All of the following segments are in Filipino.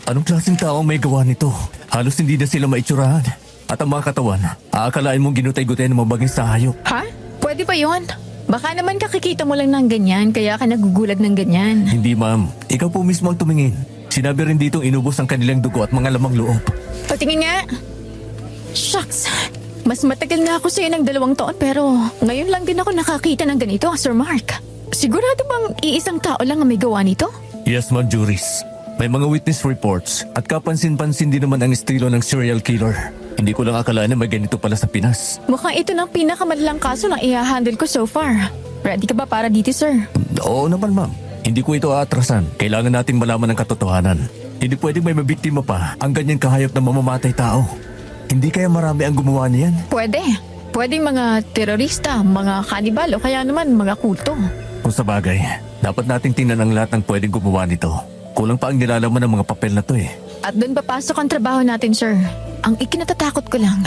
Anong klaseng tao ang may gawa nito? Halos hindi na sila maitsurahan. At ang mga katawan, aakalain mong ginutay-gutay ng mabaging sa hayop. Ha? Pwede ba yon? Baka naman kakikita mo lang ng ganyan, kaya ka nagugulat ng ganyan. Hindi ma'am, ikaw po mismo ang tumingin. Sinabi rin ditong inubos ang kanilang dugo at mga lamang loob. Patingin nga. Shucks. Mas matagal na ako sa'yo ng 2 taon pero ngayon lang din ako nakakita ng ganito, Sir Mark. Sigurado bang iisang tao lang ang may gawa nito? Yes ma'am, Juris. May mga witness reports at kapansin-pansin din naman ang estilo ng serial killer. Hindi ko lang akalain na may ganito pala sa Pinas. Mukhang ito ng pinakamadalang kaso na i-handle ko so far. Ready ka ba para dito, sir? Oo naman ma'am. Hindi ko ito aatrasan. Kailangan natin malaman ang katotohanan. Hindi pwedeng may mabiktima pa ang ganyan kahayop na mamamatay tao. Hindi kaya marami ang gumawa niyan? Pwede. Pwedeng mga terorista, mga kanibal o kaya naman mga kulto. Kung sa bagay, dapat nating tingnan ang lahat ng pwedeng gumawa nito. Kulang pa ang nilalaman ng mga papel na to eh. At doon papasok ang trabaho natin, sir. Ang ikinatatakot ko lang.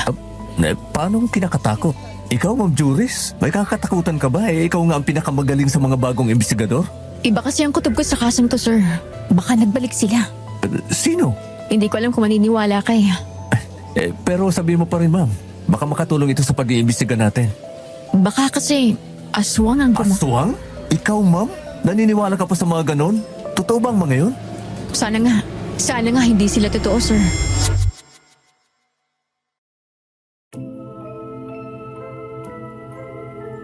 Paano kinakatakot? Ikaw, Ma'am Juris? May kakatakutan ka ba? Ikaw nga ang pinakamagaling sa mga bagong investigador? Iba kasi ang kutob ko sa kasong to, sir. Baka nagbalik sila. Sino? Hindi ko alam kung maniniwala ka eh. Pero sabi mo pa rin, ma'am. Baka makatulong ito sa pag-iimbestiga natin. Baka kasi aswang ang Aswang? Ikaw, ma'am? Naniniwala ka pa sa mga ganon? Totoo ba ang mga yun? Sana nga. Sana nga hindi sila totoo, sir.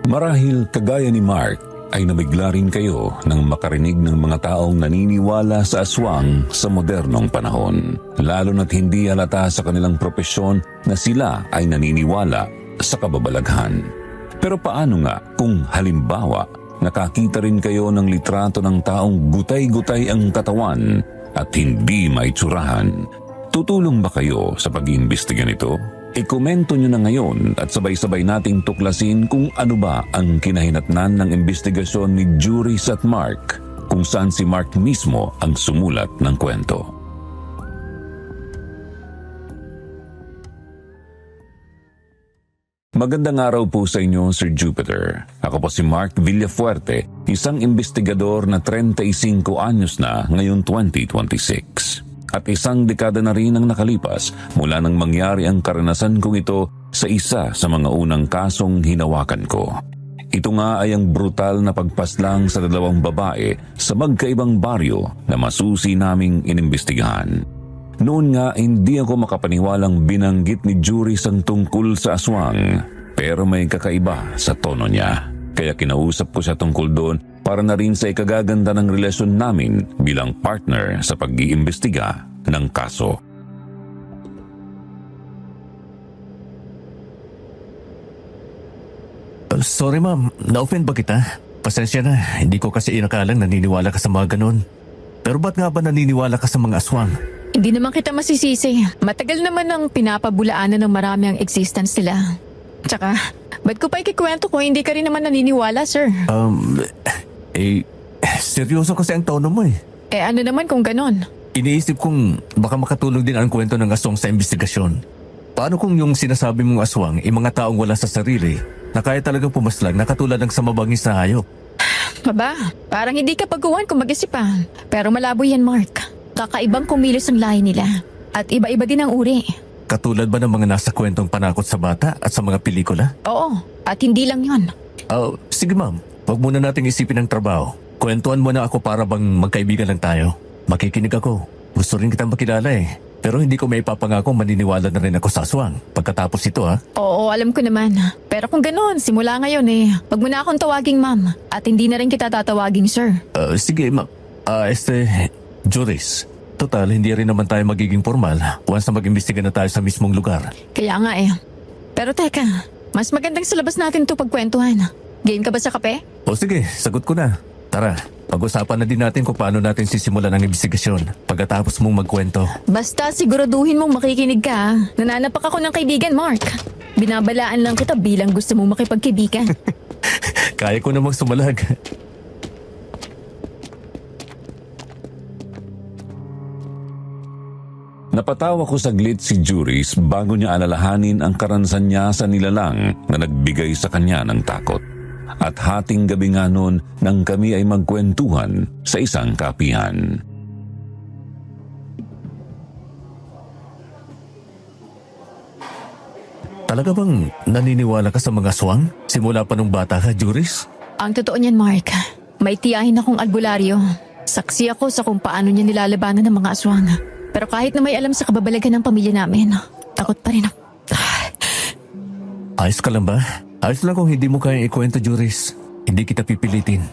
Marahil kagaya ni Mark ay nabigla rin kayo nang makarinig ng mga taong naniniwala sa aswang sa modernong panahon. Lalo na't hindi halata sa kanilang propesyon na sila ay naniniwala sa kababalaghan. Pero paano nga kung halimbawa nakakita rin kayo ng litrato ng taong gutay-gutay ang katawan at hindi maitsurahan? Tutulong ba kayo sa pag-iimbestiga nito? Ikomento nyo na ngayon at sabay-sabay nating tuklasin kung ano ba ang kinahinatnan ng investigasyon ni Juris at Mark, kung saan si Mark mismo ang sumulat ng kwento. Magandang araw po sa inyo, Sir Jupiter. Ako po si Mark Villafuerte, isang investigador na 35 anyos na ngayong 2026. At isang dekada na rin ang nakalipas mula nang mangyari ang karanasan kong ito sa isa sa mga unang kasong hinawakan ko. Ito nga ay ang brutal na pagpaslang sa 2 babae sa magkaibang baryo na masusi naming inimbestigahan. Noon nga hindi ako makapaniwalang binanggit ni Juris ang tungkol sa aswang, pero may kakaiba sa tono niya. Kaya kinausap ko siya tungkol doon para na rin sa ikagaganda ng relasyon namin bilang partner sa pag-iimbestiga ng kaso. Sorry ma'am, na-offend ba kita? Pasensya na, hindi ko kasi inakalang naniniwala ka sa mga ganon. Pero ba't nga ba naniniwala ka sa mga aswang? Hindi naman kita masisisi. Matagal naman ang pinapabulaanan ng marami ang existence nila. Tsaka, ba't ko pa ikikwento kung hindi ka rin naman naniniwala, sir? Seryoso kasi ang tono mo eh. Ano naman kung ganon? Iniisip kong baka makatulong din ang kwento ng aswang sa investigasyon. Paano kung yung sinasabi mong aswang ay mga taong wala sa sarili na kaya talagang pumaslag na katulad ng samabangis na hayop? Aba, parang hindi ka pagkuhan kung mag-isip pa. Pero malabo yan, Mark. Kakaibang kumilos ang lahi nila. At iba-iba din ang uri. Katulad ba ng mga nasa kwentong panakot sa bata at sa mga pelikula? Oo, at hindi lang yon. Sige ma'am, wag muna nating isipin ang trabaho. Kwentuhan mo na ako para bang magkaibigan lang tayo. Makikinig ako. Gusto rin kitang makilala eh. Pero hindi ko may ipapangako maniniwala na rin ako sa aswang pagkatapos ito ha. Oo, alam ko naman. Pero kung ganoon, simula ngayon wag mo na akong tawaging ma'am. At hindi na rin kita tatawaging sir. Sige ma'am. Juris. Total, hindi rin naman tayo magiging formal once na mag-imbestiga na tayo sa mismong lugar. Kaya nga Pero teka, mas magandang sa labas natin ito pagkwentuhan. Game ka ba sa kape? O sige, sagot ko na. Tara, pag-usapan na din natin kung paano natin sisimulan ang investigasyon pagkatapos mong magkwento. Basta siguraduhin mong makikinig ka. Nananapak ako ng kaibigan, Mark. Binabalaan lang kita bilang gusto mong makipagkaibigan. Kaya ko namang sumalag. Napatawa ko saglit si Juris bago niya alalahanin ang karanasan niya sa nilalang na nagbigay sa kanya ng takot. At hating gabi nga noon nang kami ay magkwentuhan sa isang kapihan. Talaga bang naniniwala ka sa mga aswang? Simula pa nung bata ka, Juris? Ang totoo niyan, Mark, may tiyahin akong albularyo. Saksi ako sa kung paano niya nilalabanan ng mga aswang. Pero kahit na may alam sa kababalagan ng pamilya namin, takot pa rin ako. Ayos ka lang ba? Ayos lang kung hindi mo kaya ikwento, Juris. Hindi kita pipilitin.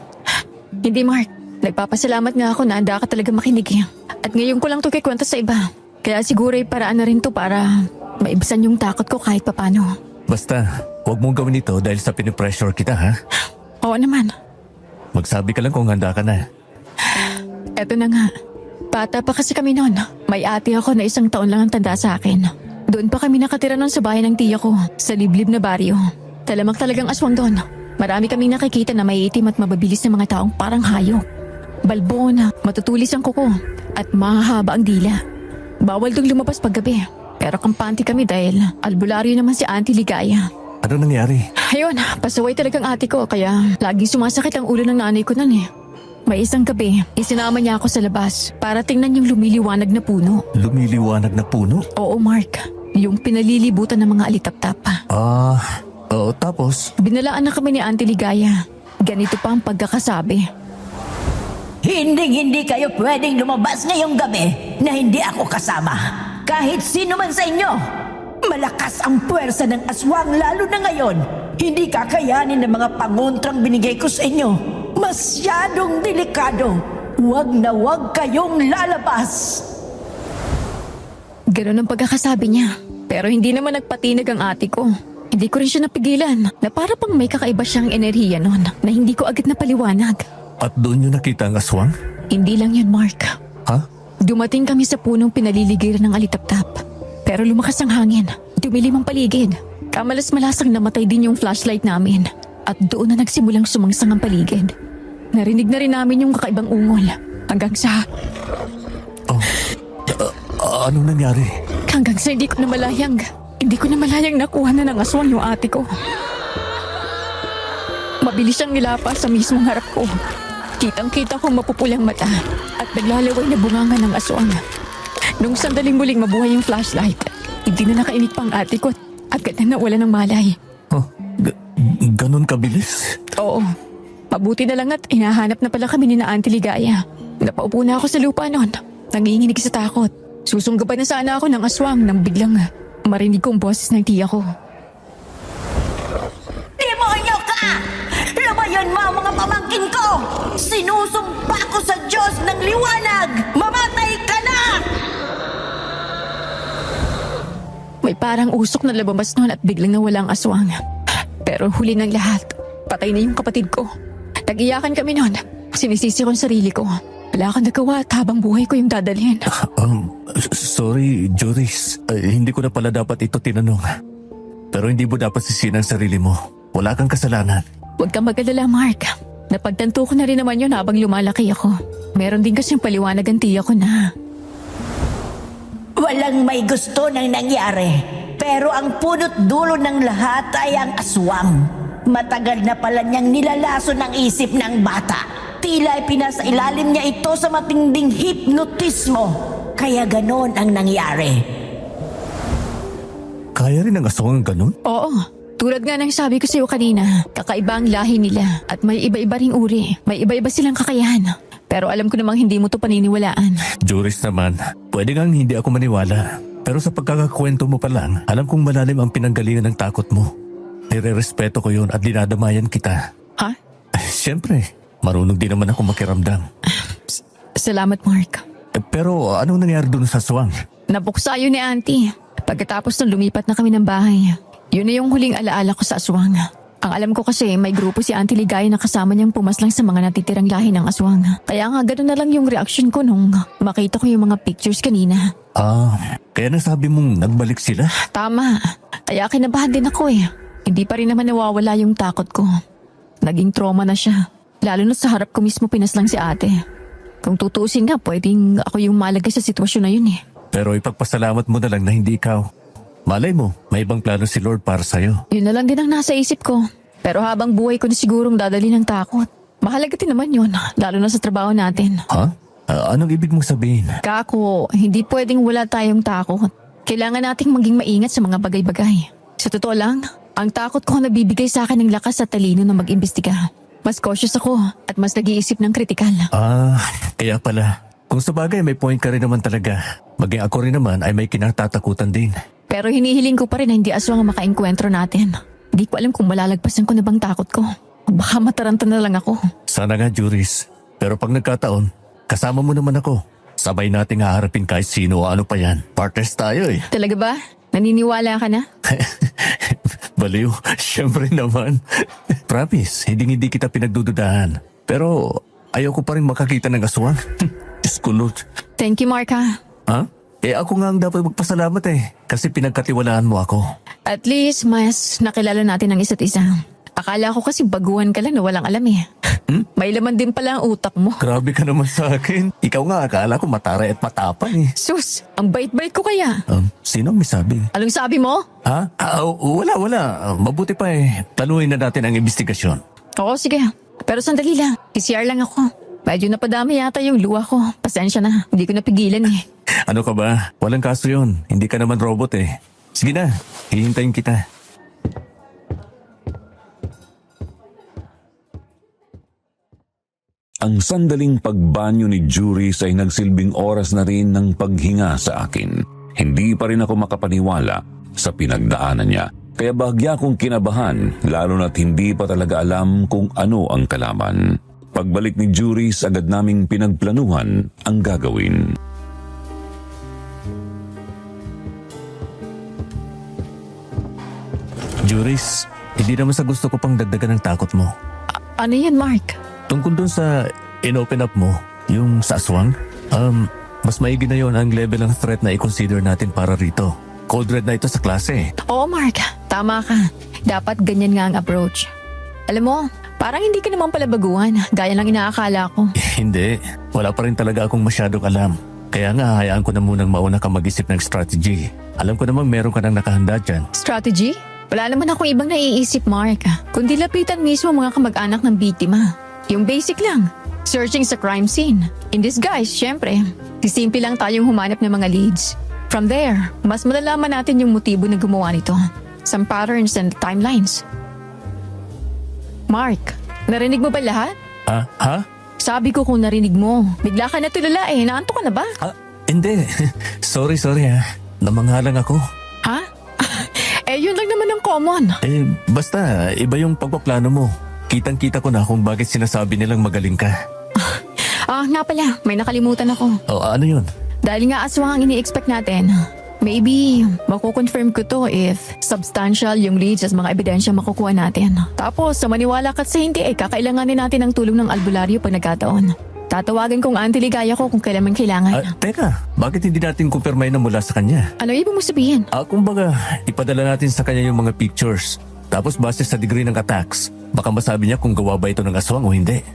Hindi, Mark. Nagpapasalamat nga ako na handa ka talaga makinig. At ngayon ko lang to kikwento sa iba. Kaya siguro ay paraan na rin to para maibasan yung takot ko kahit papano. Basta, huwag mong gawin ito dahil sa pinipressure kita, ha? Oo naman. Magsabi ka lang kung handa ka na. Eto na nga. Bata pa kasi kami noon. May ate ako na 1 taon lang ang tanda sa akin. Doon pa kami nakatira noon sa bahay ng tiya ko, sa liblib na baryo. Talamak talagang aswang doon. Marami kaming nakikita na may itim at mababilis na mga taong parang hayop. Balbon, matutulis ang kuko, at mahahaba ang dila. Bawal dong lumabas paggabi. Pero kampante kami dahil albularyo naman si Auntie Ligaya. Ano nangyari? Ayun, pasaway talagang ate ko kaya laging sumasakit ang ulo ng nanay ko nun eh. May isang gabi, isinama niya ako sa labas para tingnan yung lumiliwanag na puno. Lumiliwanag na puno? Oo, Mark. Yung pinalilibutan ng mga alitap-tap. Oo, tapos? Binalaan na kami ni Auntie Ligaya. Ganito pa ang pagkakasabi. Hindi kayo pwedeng lumabas ngayong gabi na hindi ako kasama. Kahit sino man sa inyo. Malakas ang puwersa ng aswang lalo na ngayon. Hindi kakayanin ng mga pangontrang binigay ko sa inyo. Masyadong delikado. Huwag na huwag kayong lalabas. Ganon ang pagkakasabi niya. Pero hindi naman nagpatinag ang ate ko. Hindi ko rin siya napigilan na para pang may kakaiba siyang enerhiya nun na hindi ko agad napaliwanag. At doon yung nakita ang aswang? Hindi lang yun, Mark. Ha? Dumating kami sa punong pinaliligiran ng alitap-tap. Pero lumakas ang hangin. Dumilim ang paligid. Kamalas-malasang namatay din yung flashlight namin. At doon na nagsimulang sumangsang ang paligid. Narinig na rin namin yung kakaibang ungol. Hanggang sa... Anong nangyari? Hanggang sa hindi ko na malayang nakuha na ng aswang yung ate ko. Mabilis siyang nilapas sa mismong harap ko. Kitang-kita kong mapupulang mata at naglalaway na bunganga ng aswang. Nung sandaling muling mabuhay yung flashlight, hindi na nakainig pa ang ate ko at agad na nawala ng malay. Ganon kabilis? Oo. Mabuti na lang at hinahanap na pala kami ni na Auntie Ligaya. Napaupo na ako sa lupa noon. Nanginginig sa takot. Susunggaban na sana ako ng aswang nang biglang marinig kong boses ng tiya ko. Demonyo ka! Lumayon mo ang mga pamangkin ko! Sinusumpa ko sa Diyos ng liwanag! Mamatay ka na! May parang usok na lababas noon at biglang nawala ang aswang. Pero huli ng lahat, patay na yung kapatid ko. Nag-iyakan kami noon. Sinisisi ko ang sarili ko. Wala akong nagawa at habang buhay ko yung dadalhin. Sorry, Joris. Hindi ko na pala dapat ito tinanong. Pero hindi mo dapat sisihin ang sarili mo. Wala kang kasalanan. Huwag kang mag-alala, Mark. Napagtanto ko na rin naman yun habang lumalaki ako. Meron din kasing paliwanag ang tiya ko na... Walang may gusto ng nangyari. Pero ang punot dulo ng lahat ay ang aswang. Matagal na pala niyang nilalaso ng isip ng bata. Tila pinasa ilalim niya ito sa matinding hipnotismo. Kaya ganon ang nangyari. Kaya rin ang aswang ang ganon? Oo. Tulad nga ng sabi ko sa iyo kanina, kakaiba ang lahi nila at may iba-iba ring uri. May iba-iba silang kakayahan. Pero alam ko namang hindi mo to paniniwalaan. Joris naman, pwede kang hindi ako maniwala. Pero sa pagkakakwento mo pa lang, alam kong malalim ang pinanggalingan ng takot mo. Nire-respeto ko yun at dinadamayan kita. Ha? Siyempre, marunong din naman ako makiramdam. Salamat, Mark. Pero anong nangyari dun sa aswang? Nabuksa yun ni Auntie. Pagkatapos nung lumipat na kami ng bahay, yun na yung huling alaala ko sa aswang. Ang alam ko kasi may grupo si Auntie Ligaya na kasama niyang pumaslang sa mga natitirang lahi ng aswang. Kaya nga gano'n na lang yung reaction ko nung makita ko yung mga pictures kanina. Kaya nasabi mong nagbalik sila? Tama. Kaya kinabahan din ako eh. Hindi pa rin naman nawawala yung takot ko. Naging trauma na siya. Lalo na sa harap ko mismo pinaslang si ate. Kung tutuusin nga, pwedeng ako yung malagay sa sitwasyon na yun eh. Pero ipagpasalamat mo na lang na hindi ikaw. Malay mo, may ibang plano si Lord para sa'yo. Yun na lang din ang nasa isip ko. Pero habang buhay ko na sigurong dadali ng takot. Mahalaga din naman yun, lalo na sa trabaho natin. Ha? Anong ibig mong sabihin? Kako, hindi pwedeng wala tayong takot. Kailangan nating maging maingat sa mga bagay-bagay. Sa totoo lang, ang takot ko nabibigay sa akin ng lakas at talino na mag-imbestiga. Mas cautious ako at mas nag-iisip ng kritikal. Kaya pala. Kung sa bagay may point ka rin naman talaga. Maging ako rin naman ay may kinatatakutan din. Pero hinihiling ko pa rin na hindi aswang ang makaengkwentro natin. Hindi ko alam kung malalagpasan ko na bang takot ko. Baka mataranta na lang ako. Sana nga, Juris. Pero pag nagkataon, kasama mo naman ako. Sabay nating haharapin kahit sino o ano pa yan. Partners tayo eh. Talaga ba? Naniniwala ka na? Baliw, syempre naman. Promise, hindi kita pinagdududahan. Pero ayaw ko pa rin makakita ng aswang. Diyos ko, Lord. Thank you, Mark, ha? Ha? Ako nga ang dapat magpasalamat kasi pinagkatiwalaan mo ako. At least, mas nakilala natin ang isa't isa. Akala ko kasi baguhan ka lang na walang alam eh. May laman din pala ang utak mo. Grabe ka naman sa akin. Ikaw nga akala ko mataray at matapang eh. Sus, ang bait-bait ko kaya. Sino ang may sabi? Anong sabi mo? Ha? Wala. Mabuti pa Taluhin na natin ang investigasyon. Oo, sige. Pero sandali lang. PCR lang ako. Medyo napadami yata yung luha ko. Pasensya na. Hindi ko napigilan eh. Ano ka ba? Walang kaso yun. Hindi ka naman robot eh. Sige na, hihintayin kita. Ang sandaling pagbanyo ni Juris ay nagsilbing oras na rin ng paghinga sa akin. Hindi pa rin ako makapaniwala sa pinagdaanan niya. Kaya bahagya kong kinabahan, lalo na't hindi pa talaga alam kung ano ang kalaman. Pagbalik ni Juris, agad naming pinagplanuhan ang gagawin. Juris, hindi naman sa gusto ko pang dagdagan ng takot mo. Ano yan, Mark? Tungkol dun sa in-open up mo, yung sa aswang, mas maigi na yon ang level ng threat na i-consider natin para rito. Cold red na ito sa klase. Oo, Mark. Tama ka. Dapat ganyan nga ang approach. Alam mo, parang hindi ka naman pala baguhan. Gaya lang inaakala ko. Hindi, wala pa rin talaga akong masyadong alam. Kaya nga, hayaan ko na munang mauna ka mag-isip ng strategy. Alam ko namang meron ka nang nakahanda dyan. Strategy? Wala naman akong ibang naiisip, Mark. Kundi lapitan mismo mga kamag-anak ng biktima. Yung basic lang. Searching sa crime scene. In disguise, syempre. Sisimple lang tayong humanap ng mga leads. From there, mas malalaman natin yung motibo na gumawa nito. Some patterns and timelines. Mark, narinig mo ba lahat? Ha? Sabi ko kung narinig mo. Bigla ka natulala eh. Naantok ka na ba? Hindi. Sorry ha. Namanghalang ako. Ha? Yun lang naman ang common. Basta, iba yung pagpaplano mo. Kitang-kita ko na kung bakit sinasabi nilang magaling ka. Nga pala, may nakalimutan ako. Ano yun? Dahil nga aswang ang ini-expect natin, maybe makukonfirm ko to if substantial yung leads at mga ebidensya makukuha natin. Tapos, sa maniwala ka sa hindi, kakailanganin natin ang tulong ng albularyo pag nagkataon. Tatawagan kong auntie Ligaya ko kung kailan man kailangan. Teka, bakit hindi natin kumpirmay na mula sa kanya? Ano ibig mo sabihin? Kumbaga, ipadala natin sa kanya yung mga pictures. Tapos base sa degree ng attacks, baka masabi niya kung gawa ba ito ng aswang o hindi.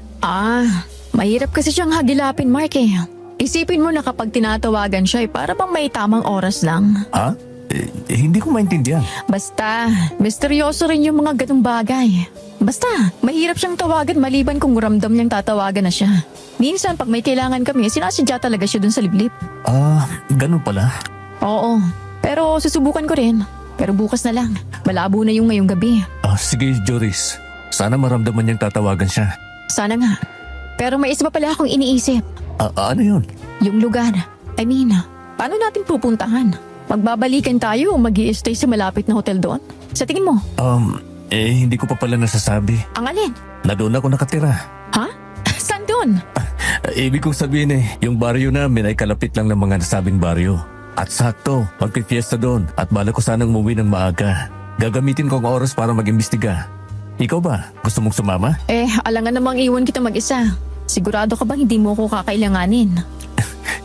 Mahirap kasi siyang hagilapin, Mark eh. Isipin mo na kapag tinatawagan siya para bang may tamang oras lang. Hindi ko maintindihan. Basta, misteryoso rin yung mga ganung bagay. Basta, mahirap siyang tawagan maliban kung ramdam niyang tatawagan na siya. Minsan pag may kailangan kami, sinasadya talaga siya dun sa liblib. Ganun pala. Oo, pero susubukan ko rin. Pero bukas na lang, malabo na yung ngayong gabi. Sige, Joris. Sana maramdaman niyang tatawagan siya. Sana nga. Pero may isa pa pala akong iniisip. Ano yun? Yung lugar. I mean, paano natin pupuntahan? Magbabalikan tayo o mag-i-stay sa malapit na hotel doon? Sa tingin mo? Hindi ko pa pala nasasabi. Ang alin? Na doon ako nakatira. Ha? Saan doon? Ibig kong sabihin yung baryo namin ay kalapit lang ng mga nasabing baryo. At sakto, magpipiesta doon at bala ko sanang umuwi ng maaga. Gagamitin ko ang oras para mag-imbestiga. Ikaw ba? Gusto mong sumama? Alangan namang iwan kita mag-isa. Sigurado ka bang hindi mo ako kakailanganin?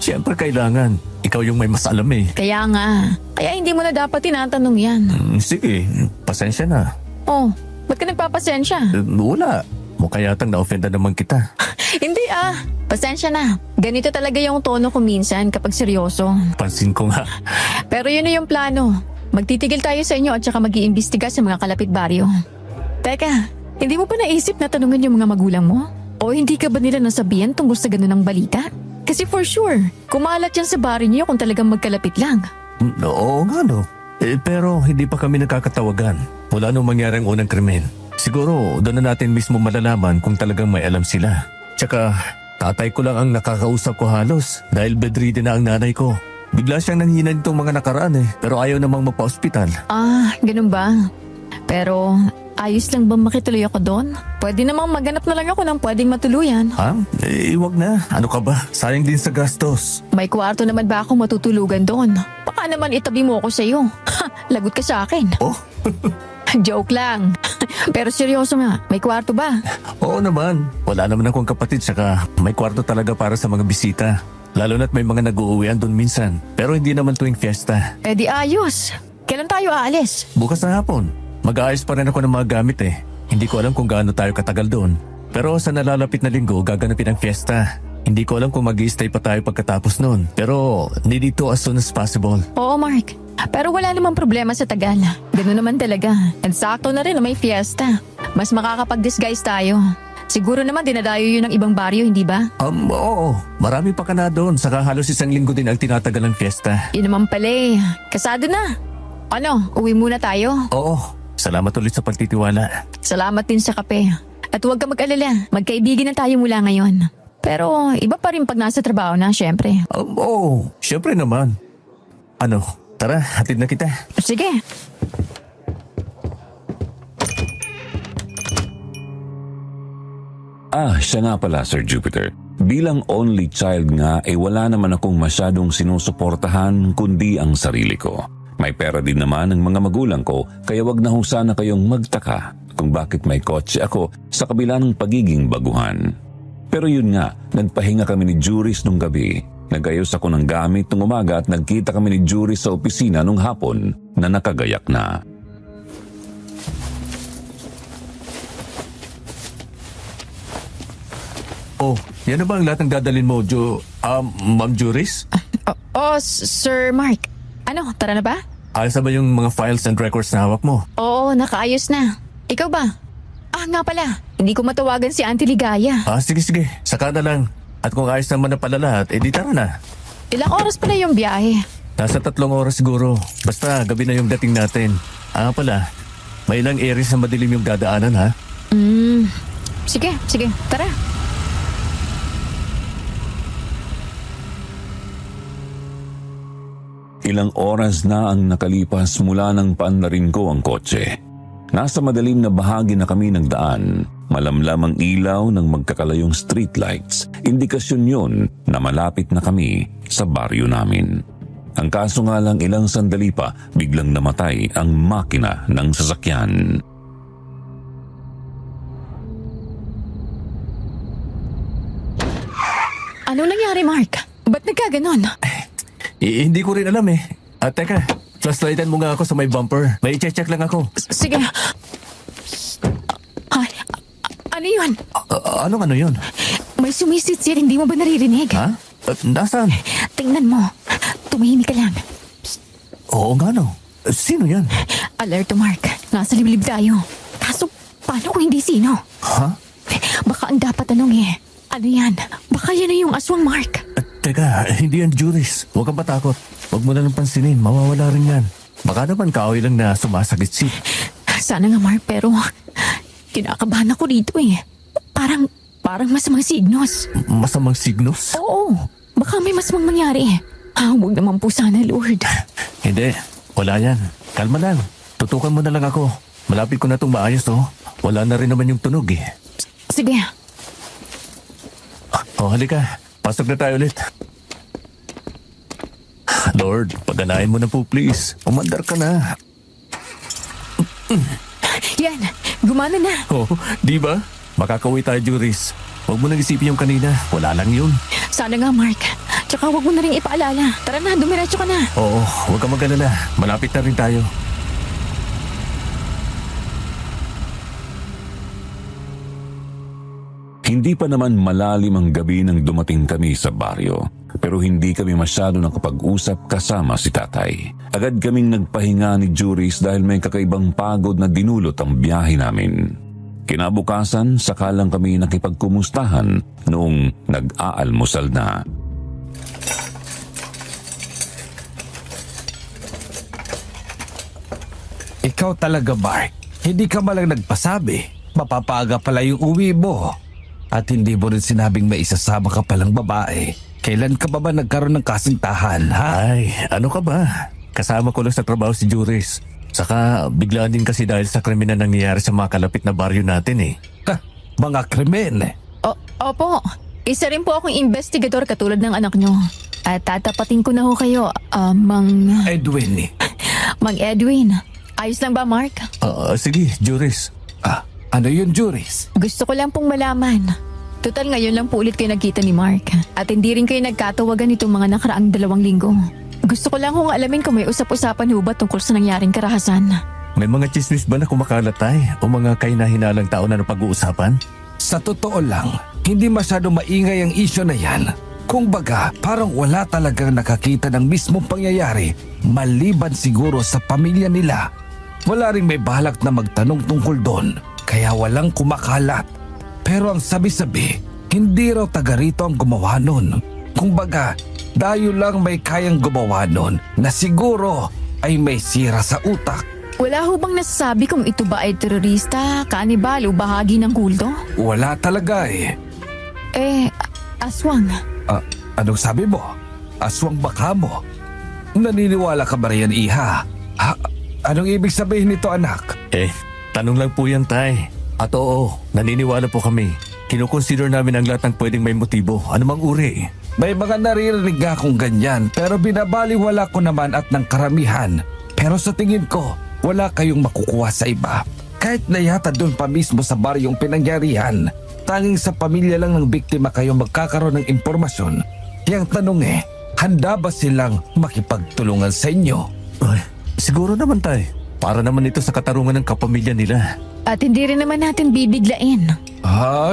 Siyempre kailangan. Ikaw yung may mas alam eh. Kaya nga. Kaya hindi mo na dapat tinatanong yan. Sige, pasensya na. Ba't ka nagpapasensya? Wala. Mukha yatang na-offenda naman kita. Hindi pasensya na. Ganito talaga yung tono ko minsan kapag seryoso. Pansin ko nga. Pero yun na yung plano. Magtitigil tayo sa inyo at saka mag-iimbestiga sa mga kalapit baryo. Teka, hindi mo pa naisip na tanungin yung mga magulang mo? O hindi ka ba nila nasabihan tungkol sa ganun ng balita? Kasi for sure, kumalat yan sa baryo niyo kung talagang magkalapit lang. Oo nga no. Pero hindi pa kami nakakatawagan. Wala nung mangyari ang unang krimen. Siguro doon na natin mismo malalaman kung talagang may alam sila. Tsaka tatay ko lang ang nakakausap ko halos dahil bedridden na ang nanay ko. Bigla siyang nanghina nitong mga nakaraan pero ayaw namang magpa-ospital. Ganun ba? Pero ayos lang ba makituloy ako doon? Pwede namang maganap na lang ako ng pwedeng matuluyan. Ha? Wag na. Ano ka ba? Sayang din sa gastos. May kwarto naman ba akong matutulugan doon? Baka naman itabi mo ako sa'yo. Lagot ka sa akin. Oh? Joke lang. Pero seryoso nga, may kwarto ba? Oo naman. Wala naman akong kapatid saka may kwarto talaga para sa mga bisita. Lalo na't may mga nag-uuwian doon minsan. Pero hindi naman tuwing fiesta. Eh di ayos. Kailan tayo aalis? Bukas na hapon. Mag-aayos pa rin ako ng mga gamit Hindi ko alam kung gaano tayo katagal doon. Pero sa nalalapit na linggo, gaganapin ang fiesta. Hindi ko alam kung mag-i-stay pa tayo pagkatapos noon. Pero need it to as soon as possible. Oo, Mark. Pero wala namang problema sa tagal. Ganun naman talaga. And sakto na rin na may fiesta. Mas makakapag-disguise tayo. Siguro naman dinadayo yun ng ibang baryo, hindi ba? Oo. Marami pa ka na doon. Saka halos isang linggo din ang tinatagal ng fiesta. Yun naman pala Kasado na. Ano, uwi muna tayo? Oo. Salamat ulit sa pagtitiwala. Salamat din sa kape. At huwag ka mag-alala. Magkaibigan na tayo mula ngayon. Pero iba pa rin pag nasa trabaho na, syempre. Oo. Syempre naman. Ano? Tara, hatid na kita. Sige. Siya nga pala, Sir Jupiter. Bilang only child nga, wala naman akong masyadong sinusuportahan kundi ang sarili ko. May pera din naman ang mga magulang ko, kaya wag na ho sana kayong magtaka kung bakit may kotse ako sa kabila ng pagiging baguhan. Pero yun nga, nagpahinga kami ni Juris nung gabi. Nag-ayos ako ng gamit nung umaga at nagkita kami ni Juris sa opisina nung hapon na nakagayak na. Oh, yan na ba ang lahat ng dadalhin mo, Ma'am Juris? Sir Mark. Ano, tara na ba? Ayos na ba yung mga files and records na hawak mo? Oo, nakaayos na. Ikaw ba? Nga pala. Hindi ko matawagan si Auntie Ligaya. Sige. Saka na lang. At kung ayos naman na pala lahat, di tara na. Ilang oras pala yung biyahe? Nasa 3 oras siguro. Basta gabi na yung dating natin. Pala, may ilang areas na madilim yung dadaanan, ha? Sige. Tara. Ilang oras na ang nakalipas mula nang paandarin ko ang kotse. Nasa madilim na bahagi na kami ng daan. Malamlam ang ilaw ng magkakalayong streetlights. Indikasyon yun na malapit na kami sa baryo namin. Ang kaso nga lang ilang sandali pa, biglang namatay ang makina ng sasakyan. Anong nangyari, Mark? Ba't nagkaganon? Hindi ko rin alam teka, flashlightan mo nga ako sa may bumper. May i-check lang ako. Sige. Ay, ano yun? Anong ano yun? May sumisitsir, hindi mo ba naririnig? Ha? Nasaan? Tingnan mo. Tumahimik ka lang. Oo nga no. Sino yan? Alerto, Mark. Nasa liblib tayo. Kaso, paano kung hindi sino? Ha? Baka ang dapat tanong ano yan? Baka yan na yung aswang, Mark. Teka, hindi yan Juris. Huwag kang matakot. Huwag mo na nang pansinin. Mawawala rin yan. Baka naman kaaway lang na sumasagit-sit. Sana nga, Mark, pero kinakabahan ako dito Parang masamang signos. Masamang signos? Oo. Baka may masamang mangyari. Huwag naman po sana, Lord. Hindi. Wala yan. Kalma lang. Tutukan mo na lang ako. Malapit ko na itong maayos, Wala na rin naman yung tunog, Sige. Halika. Pasok na tayo ulit. Lord, paganahin mo na po please. Umandar ka na. Yan. Gumana na. Di ba? Makakauwi tayo, Juris. Huwag mo nang isipin yung kanina. Wala lang yun. Sana nga, Mark. Tsaka huwag mo na rin ipaalala. Tara na, dumiretso ka na. Oo, huwag ka mag-alala. Malapit na rin tayo. Hindi pa naman malalim ang gabi nang dumating kami sa baryo. Pero hindi kami masyado nakapag-usap kasama si tatay. Agad kaming nagpahinga ni Juris dahil may kakaibang pagod na dinulot ang biyahe namin. Kinabukasan, saka lang kami nakipagkumustahan noong nag-aalmusal na. Ikaw talaga, Mark. Hindi ka malang nagpasabi. Mapapaaga pala yung uwi mo. At hindi mo rin sinabing may isasama ka palang babae. Kailan ka ba nagkaroon ng kasintahan, ha? Ay, ano ka ba? Kasama ko lang sa trabaho si Juris. Saka biglaan din kasi dahil sa krimen na nangyayari sa mga kalapit na baryo natin eh. Ha, mga krimen. Opo, isa rin po akong investigador katulad ng anak nyo. At tatapatin ko na ho kayo, Mang Edwin. Edwin. Ayos lang ba, Mark? Sige, Juris. Ano yun, Juris? Gusto ko lang pong malaman. Total ngayon lang po ulit kayo nagkita ni Mark. At hindi rin kayo nagkatawagan itong mga nakaraang 2 linggo. Gusto ko lang kung alamin kung may usap-usapan ho ba tungkol sa nangyaring karahasan. May mga chismis ba na kumakalat tay? O mga kahinalang tao na napag-uusapan? Sa totoo lang, hindi masyado maingay ang isyo na yan. Kung baga, parang wala talagang nakakita ng mismong pangyayari maliban siguro sa pamilya nila. Wala ring may balak na magtanong tungkol doon, kaya walang kumakalat. Pero ang sabi-sabi, hindi raw taga rito ang gumawa nun. Kung baga, dayo lang may kayang gumawa nun na siguro ay may sira sa utak. Wala ho bang nasasabi kung ito ba ay terorista, kanibal o bahagi ng kulto? Wala talaga eh. Aswang. Anong sabi mo? Aswang baka mo? Naniniwala ka ba riyan, Iha? Anong ibig sabihin nito, anak? Tanong lang po yan tay. At oo, naniniwala po kami. Kinukonsider namin ang lahat ng pwedeng may motibo, anumang uri. May mga naririnig akong ganyan pero binabaliwala ko naman at ng karamihan. Pero sa tingin ko, wala kayong makukuha sa iba. Kahit na yata doon pa mismo sa baryong pinangyarihan, tanging sa pamilya lang ng biktima kayo magkakaroon ng impormasyon. Yang tanong handa ba silang makipagtulungan sa inyo? Ay, siguro naman tay. Para naman ito sa katarungan ng kapamilya nila. At hindi rin naman natin bibiglain.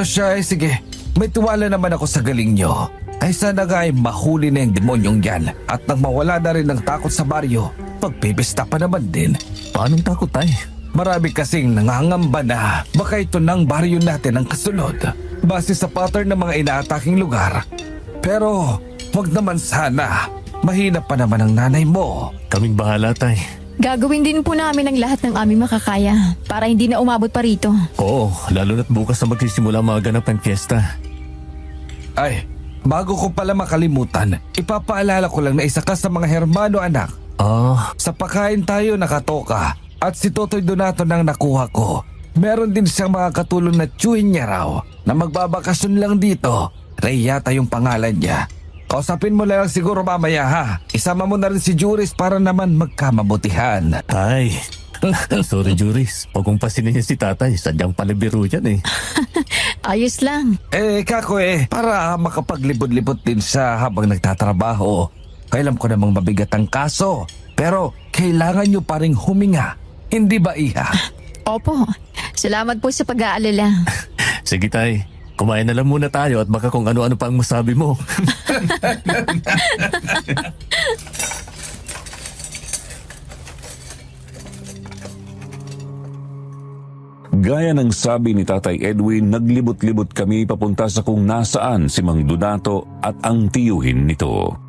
Siya sige. May tiwala naman ako sa galing nyo. Ay sana nga ay mahuli na yung demonyong yan at nang mawala na rin ng takot sa baryo, pagpipista pa naman din. Paanong takot tay? Marami kasing nangangamba na baka ito ng baryo natin ang kasunod base sa pattern ng mga inaataking lugar. Pero wag naman sana. Mahina pa naman ang nanay mo. Kaming bahala tay. Gagawin din po namin ang lahat ng aming makakaya para hindi na umabot pa rito. Oo, lalo na't bukas na magsisimula ang mga ganap ng fiesta. Ay, bago ko pala makalimutan, ipapaalala ko lang na isa ka sa mga hermano, anak. Sa pagkain tayo nakatoka at si Totoy Donato nang nakuha ko. Meron din siyang mga katulong na tiyuhin niya raw na magbabakasyon lang dito. Ray yata yung pangalan niya. Kausapin mo lang siguro mamaya ha. Isama mo na rin si Juris para naman magkamabutihan. Tay, sorry Juris. Huwag kong pasinin niya si tatay. Sadyang palibiro yan eh. Ayos lang. Kako para makapaglibot-libot din siya habang nagtatrabaho. Kailam ko namang mabigat ang kaso. Pero kailangan nyo pa rin huminga. Hindi ba, Iha? Opo. Salamat po sa pag-aalala. Sige tay, kumain na lang muna tayo at baka kung ano-ano pa ang masabi mo. Gaya ng sabi ni Tatay Edwin, naglibot-libot kami papunta sa kung nasaan si Mang Donato at ang tiyuhin nito.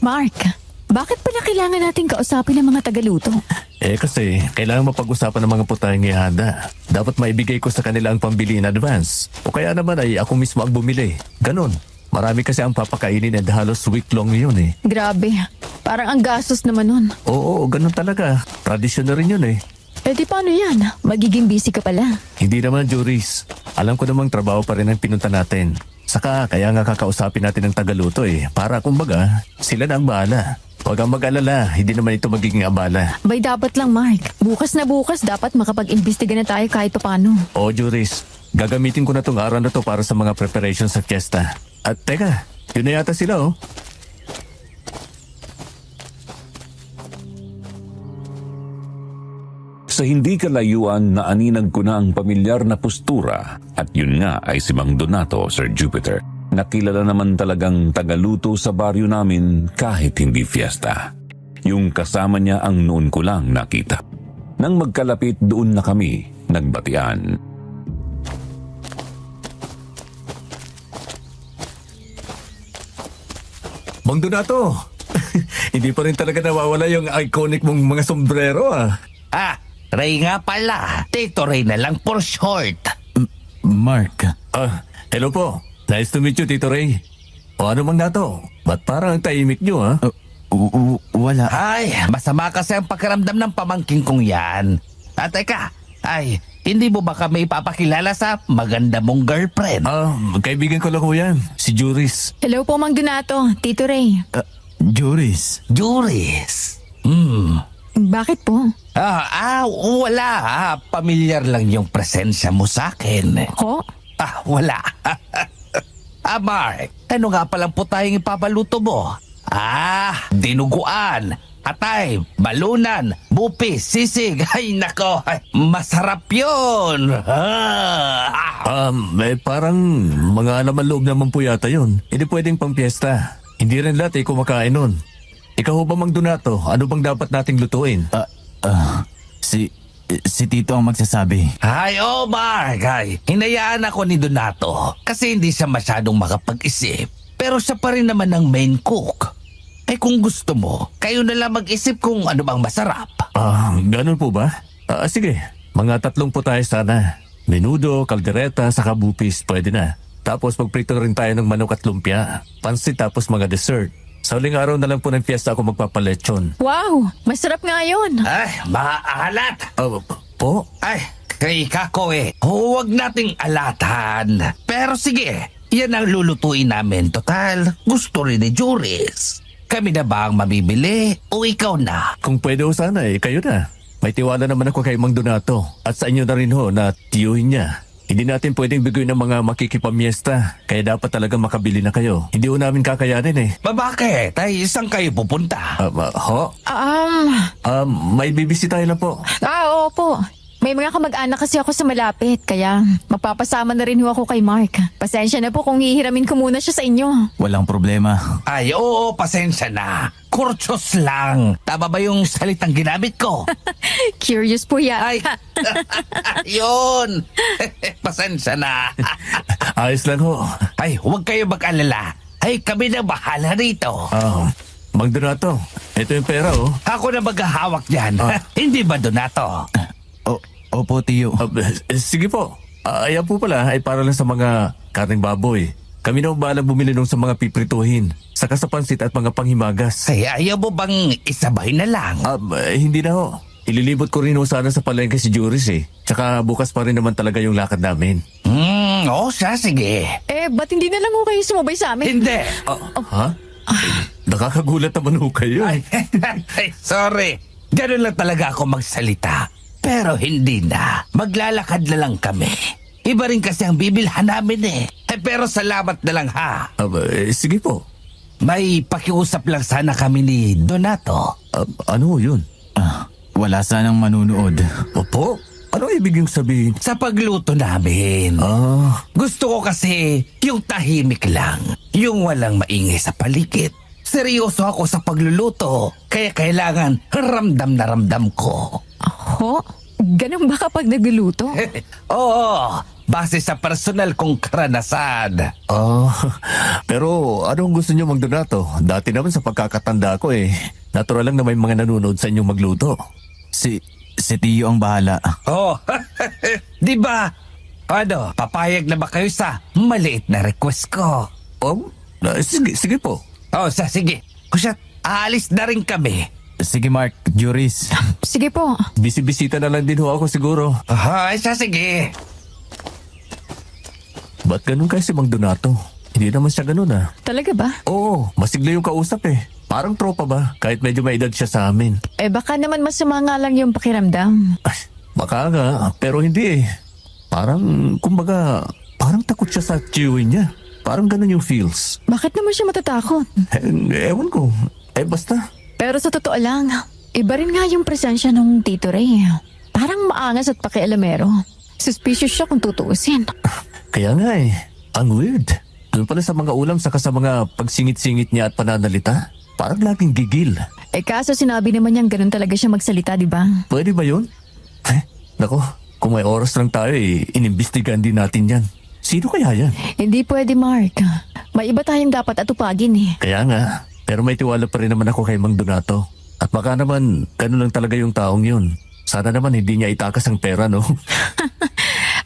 Mark, bakit pala kailangan natin kausapin ng mga tagaluto? Kasi kailangan mapag-usapan ng mga putayang ihanda. Dapat maibigay ko sa kanila ang pambili in advance. O kaya naman ay ako mismo ang bumili. Ganon. Marami kasi ang papakainin at halos week long yun eh. Grabe, parang ang gastos naman nun. Oo, ganon talaga. Tradisyon na rin yun eh. Di paano yan? Magiging busy ka pala. Hindi naman, Juris. Alam ko namang trabaho pa rin ang pinunta natin. Saka kaya nga kakausapin natin ang tagaluto eh. Para kumbaga, sila na ang bahala. Huwag kang mag-alala, hindi naman ito magiging abala. Bay dapat lang, Mark. Bukas na bukas dapat makapag-imbestiga na tayo kahit paano. Oo, Juris. Gagamitin ko na tong araw na to para sa mga preparations sa fiesta. At teka, yun na yata sila oh. Sa hindi kalayuan, naaninag ko na ang pamilyar na postura at yun nga ay si Mang Donato, Sir Jupiter. Nakilala naman talagang tagaluto sa baryo namin kahit hindi fiesta. Yung kasama niya ang noon ko lang nakita. Nang magkalapit doon na kami nagbatian. Mang Donato! Hindi pa rin talaga nawawala yung iconic mong mga sombrero ah. Ray nga pala. Tito Ray na lang for short. Mark, Hello po. Nice to meet you, Tito Ray. O ano Mang Dato? Ba't parang ang tahimik nyo ha? wala. Ay, masama kasi ang pakiramdam ng pamangking kong yan. Teka, hindi mo ba kami ipapakilala sa maganda mong girlfriend? Kaibigan ko lang ho yan. Si Juris. Hello po, Mang Donato. Tito Ray. Juris. Juris. Bakit po? Wala. Pamilyar lang yung presensya mo sa akin. Ho? Wala. Mark, ano nga palang po tayong ipapaluto mo? Dinuguan, atay, balunan, bupis, sisig. Ay, nako, masarap yun. Parang mga laman loob naman po yata yun. Hindi pwedeng pang piyesta. Hindi rin lahat kumakain nun. Ikaw ho ba Mang Donato? Ano bang dapat nating lutuin? Si Tito ang magsasabi. Mark, hinayaan ako ni Donato kasi hindi siya masyadong makapag-isip. Pero siya pa rin naman ang main cook. Kung gusto mo, kayo na lang mag-isip kung ano bang masarap. Ganun po ba? Sige, mga 3 po tayo sana. Menudo, kaldereta, saka bupis, pwede na. Tapos magprito rin tayo ng manok at lumpia. Pansit tapos mga dessert. Sa huling araw na lang po ng fiesta ako magpapalechon. Wow! Masarap nga yun. Maalat. Po? Kay Kako huwag nating alatan. Pero sige, yan ang lulutuin namin. Total, gusto rin ni Juris. Kami na ba ang mabibili o ikaw na? Kung pwede ho sana kayo na. May tiwala naman ako kay Mang Donato. At sa inyo na rin ho na tiyuhin niya. Hindi natin pwedeng bigyan ng mga makikipamiesta. Kaya dapat talaga makabili na kayo. Hindi ho namin kakayanin Bakit? Saan kayo pupunta? Ho? May bibisitahin na po. Opo. May mga kamag-anak kasi ako sa malapit, kaya magpapasama na rin ho ako kay Mark. Pasensya na po kung hihiramin ko muna siya sa inyo. Walang problema. Oo, pasensya na. Kurchos lang. Tama ba yung salitang ginamit ko? Curious po yan. Yun. Pasensya na. Ayos lang ho. Huwag kayo mag-alala. Kami na bahala rito. Mang Donato, ito yung pera Ako na maghahawak yan. Hindi ba, Donato? Opo, Tiyo. Sige po. Ayan po pala ay para lang sa mga karning baboy. Kami na balang bumili nung sa mga piprituhin, saka sa pansit at mga panghimagas. Ayaw mo bang isabay na lang? Hindi na ho. Ililibot ko rin ho sana sa palengke si Juris Tsaka bukas pa rin naman talaga yung lakad namin. Siya, sige. Ba't hindi na lang ho kayo sumabay sa amin? Hindi. Ha? Nakakagulat naman ho kayo. Sorry. Ganun lang talaga ako magsalita. Pero hindi na. Maglalakad na lang kami. Iba rin kasi ang bibilhan namin pero salamat na lang ha. Sige po. May pakiusap lang sana kami ni Donato. Ano yun? Wala sanang manunood. Opo? Ano ibig yung sabihin? Sa pagluto namin. Gusto ko kasi yung tahimik lang. Yung walang maingay sa paligid. Seryoso ako sa pagluluto. Kaya kailangan ramdam na ramdam ko. Ho? Ganun ba kapag nagluluto? Oo, base sa personal kong karanasan. Pero anong gusto niyo Mang Donato? Dati naman sa pagkakatanda ko natural lang na may mga nanonood sa inyong magluto. Si Tiyo ang bahala. Di ba? Papayag na ba kayo sa maliit na request ko? Sige po. Sige. Aalis na rin kami. Sige, Mark. Juris. Sige po. Bisibisita na lang din ho ako siguro. Sige. Ba't ganun kasi Mang Donato? Hindi naman siya ganun Talaga ba? Oo, masigla yung kausap Parang tropa ba? Kahit medyo may edad siya sa amin. Baka naman masama nga lang yung pakiramdam. Baka nga, pero hindi Parang, kumbaga, parang takot siya sa chewing niya. Parang ganun yung feels. Bakit naman siya matatakot? Ewan ko. Basta. Pero sa totoo lang, iba rin nga yung presensya ng Tito Ray. Parang maangas at pakialamero. Suspicious siya kung tutuusin. Kaya nga ang weird. Doon pala sa mga ulam saka sa mga pagsingit-singit niya at pananalita, parang laging gigil. Kaso sinabi naman niyang ganun talaga siya magsalita, di ba? Pwede ba yun? Nako, kung may oras lang tayo inimbestigahan din natin yan. Sino kaya yan? Hindi pwede, Mark. May iba tayong dapat atupagin Kaya nga, Pero may tiwala pa rin naman ako kay Mang Donato. At baka naman, ganun lang talaga yung taong yun. Sana naman hindi niya itakas ang pera, no?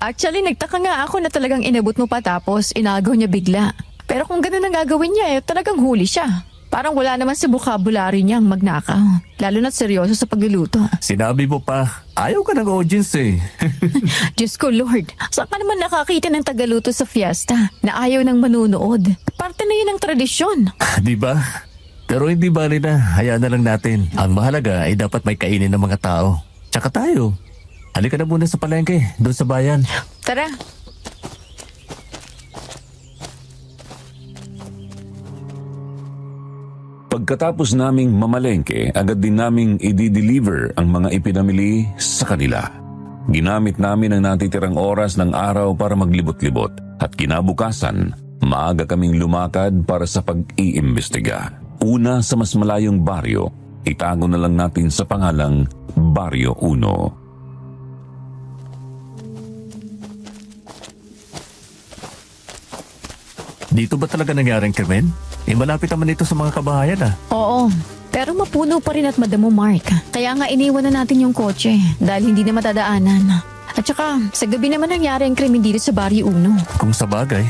Actually, nagtaka nga ako na talagang inabot mo pa tapos inagaw niya bigla. Pero kung ganun ang gagawin niya, talagang huli siya. Parang wala naman sa vocabulary niya ang magnakaw. Lalo na't seryoso sa pagluluto. Sinabi mo pa, ayaw ka ng audience eh. Diyos ko, Lord. Saan ka naman nakakita ng tagaluto sa fiesta na ayaw ng manunood? Parte na yun ng tradisyon. Di ba? Pero hindi bali na, hayaan na lang natin. Ang mahalaga ay dapat may kainin ng mga tao. Tsaka tayo. Halika na muna sa palengke, doon sa bayan. Tara. Pagkatapos naming mamalengke, agad din naming i-deliver ang mga ipinamili sa kanila. Ginamit namin ang natitirang oras ng araw para maglibot-libot at kinabukasan, maaga kaming lumakad para sa pag-iimbestiga. Una sa mas malayong baryo, itago na lang natin sa pangalang Baryo 1. Dito ba talaga nangyaring krimen? Malapit naman ito sa mga kabahayan ah. Oo. Pero mapuno pa rin at madamo, Mark. Kaya nga iniwan na natin yung kotse dahil hindi na matadaanan. At saka, sa gabi naman nangyari ang krimen dito sa Barrio 1. Kung sa bagay.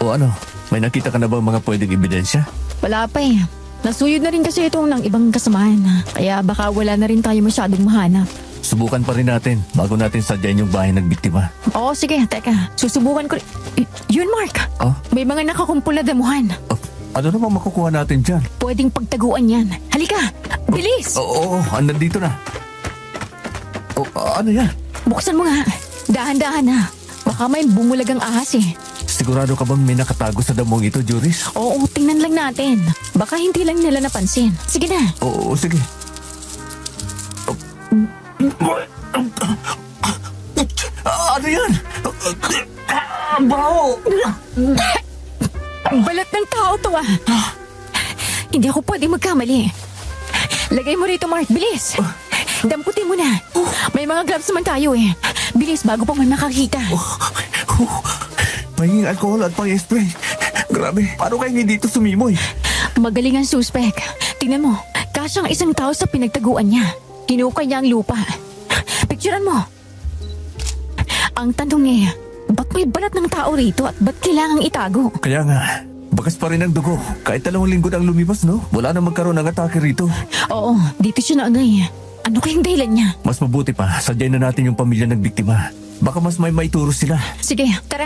O ano, may nakita ka na ba mga pwedeng ebidensya? Wala pa eh. Nasuyod na rin kasi itong ng ibang kasamahan. Kaya baka wala na rin tayo masyadong mahanap. Subukan pa rin natin bago natin sadyain yung bahay ng biktima. Oo, sige. Teka, susubukan ko. Yun, Mark. Oh? May mga nakakumpul na damuhan. Oh, ano naman makukuha natin dyan? Pwedeng pagtaguan yan. Halika, bilis! Oo, nandito na. Oh, ano yan? Buksan mo nga. Dahan-dahan na. Baka may bumulagang ahas eh. Sigurado ka bang may nakatago sa damong ito, Juris? Oo, tingnan lang natin. Baka hindi lang nila napansin. Sige na. Oo, sige. Ano yan? Baho! Balat ng tao to ah. Hindi ako pwede magkamali. Lagay mo rito, Mark. Bilis. Damputin mo na. May mga gloves naman tayo eh. Bilis bago pa may makakita. Pahinging alkohol at pang-spray. Grabe, paano kayo hindi dito sumimoy? Magaling ang suspect. Tingnan mo, kasyang isang tao sa pinagtaguan niya. Hinukay niya ang lupa. Picturean mo. Ang tanong eh, ba't may balat ng tao rito at ba't kailangang itago? Kaya nga, bakas pa rin ang dugo. Kahit 2 linggo na ang lumipas, no? Wala na magkaroon ng atake rito. Oo, dito siya naangay. Ano kayang dahilan niya? Mas mabuti pa, sadyain na natin yung pamilya ng biktima. Baka mas may maituro sila. Sige, tara.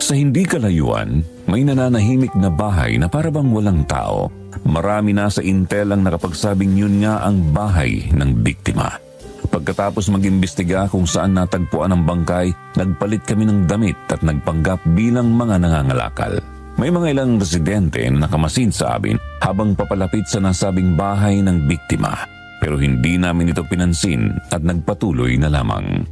Sa hindi kalayuan, may nananahimik na bahay na parabang walang tao. Marami na sa intel ang nakapagsabing yun nga ang bahay ng biktima. Pagkatapos mag-imbestiga kung saan natagpuan ang bangkay, nagpalit kami ng damit at nagpanggap bilang mga nangangalakal. May mga ilang residente na nakamasid sa amin habang papalapit sa nasabing bahay ng biktima. Pero hindi namin ito pinansin at nagpatuloy na lamang.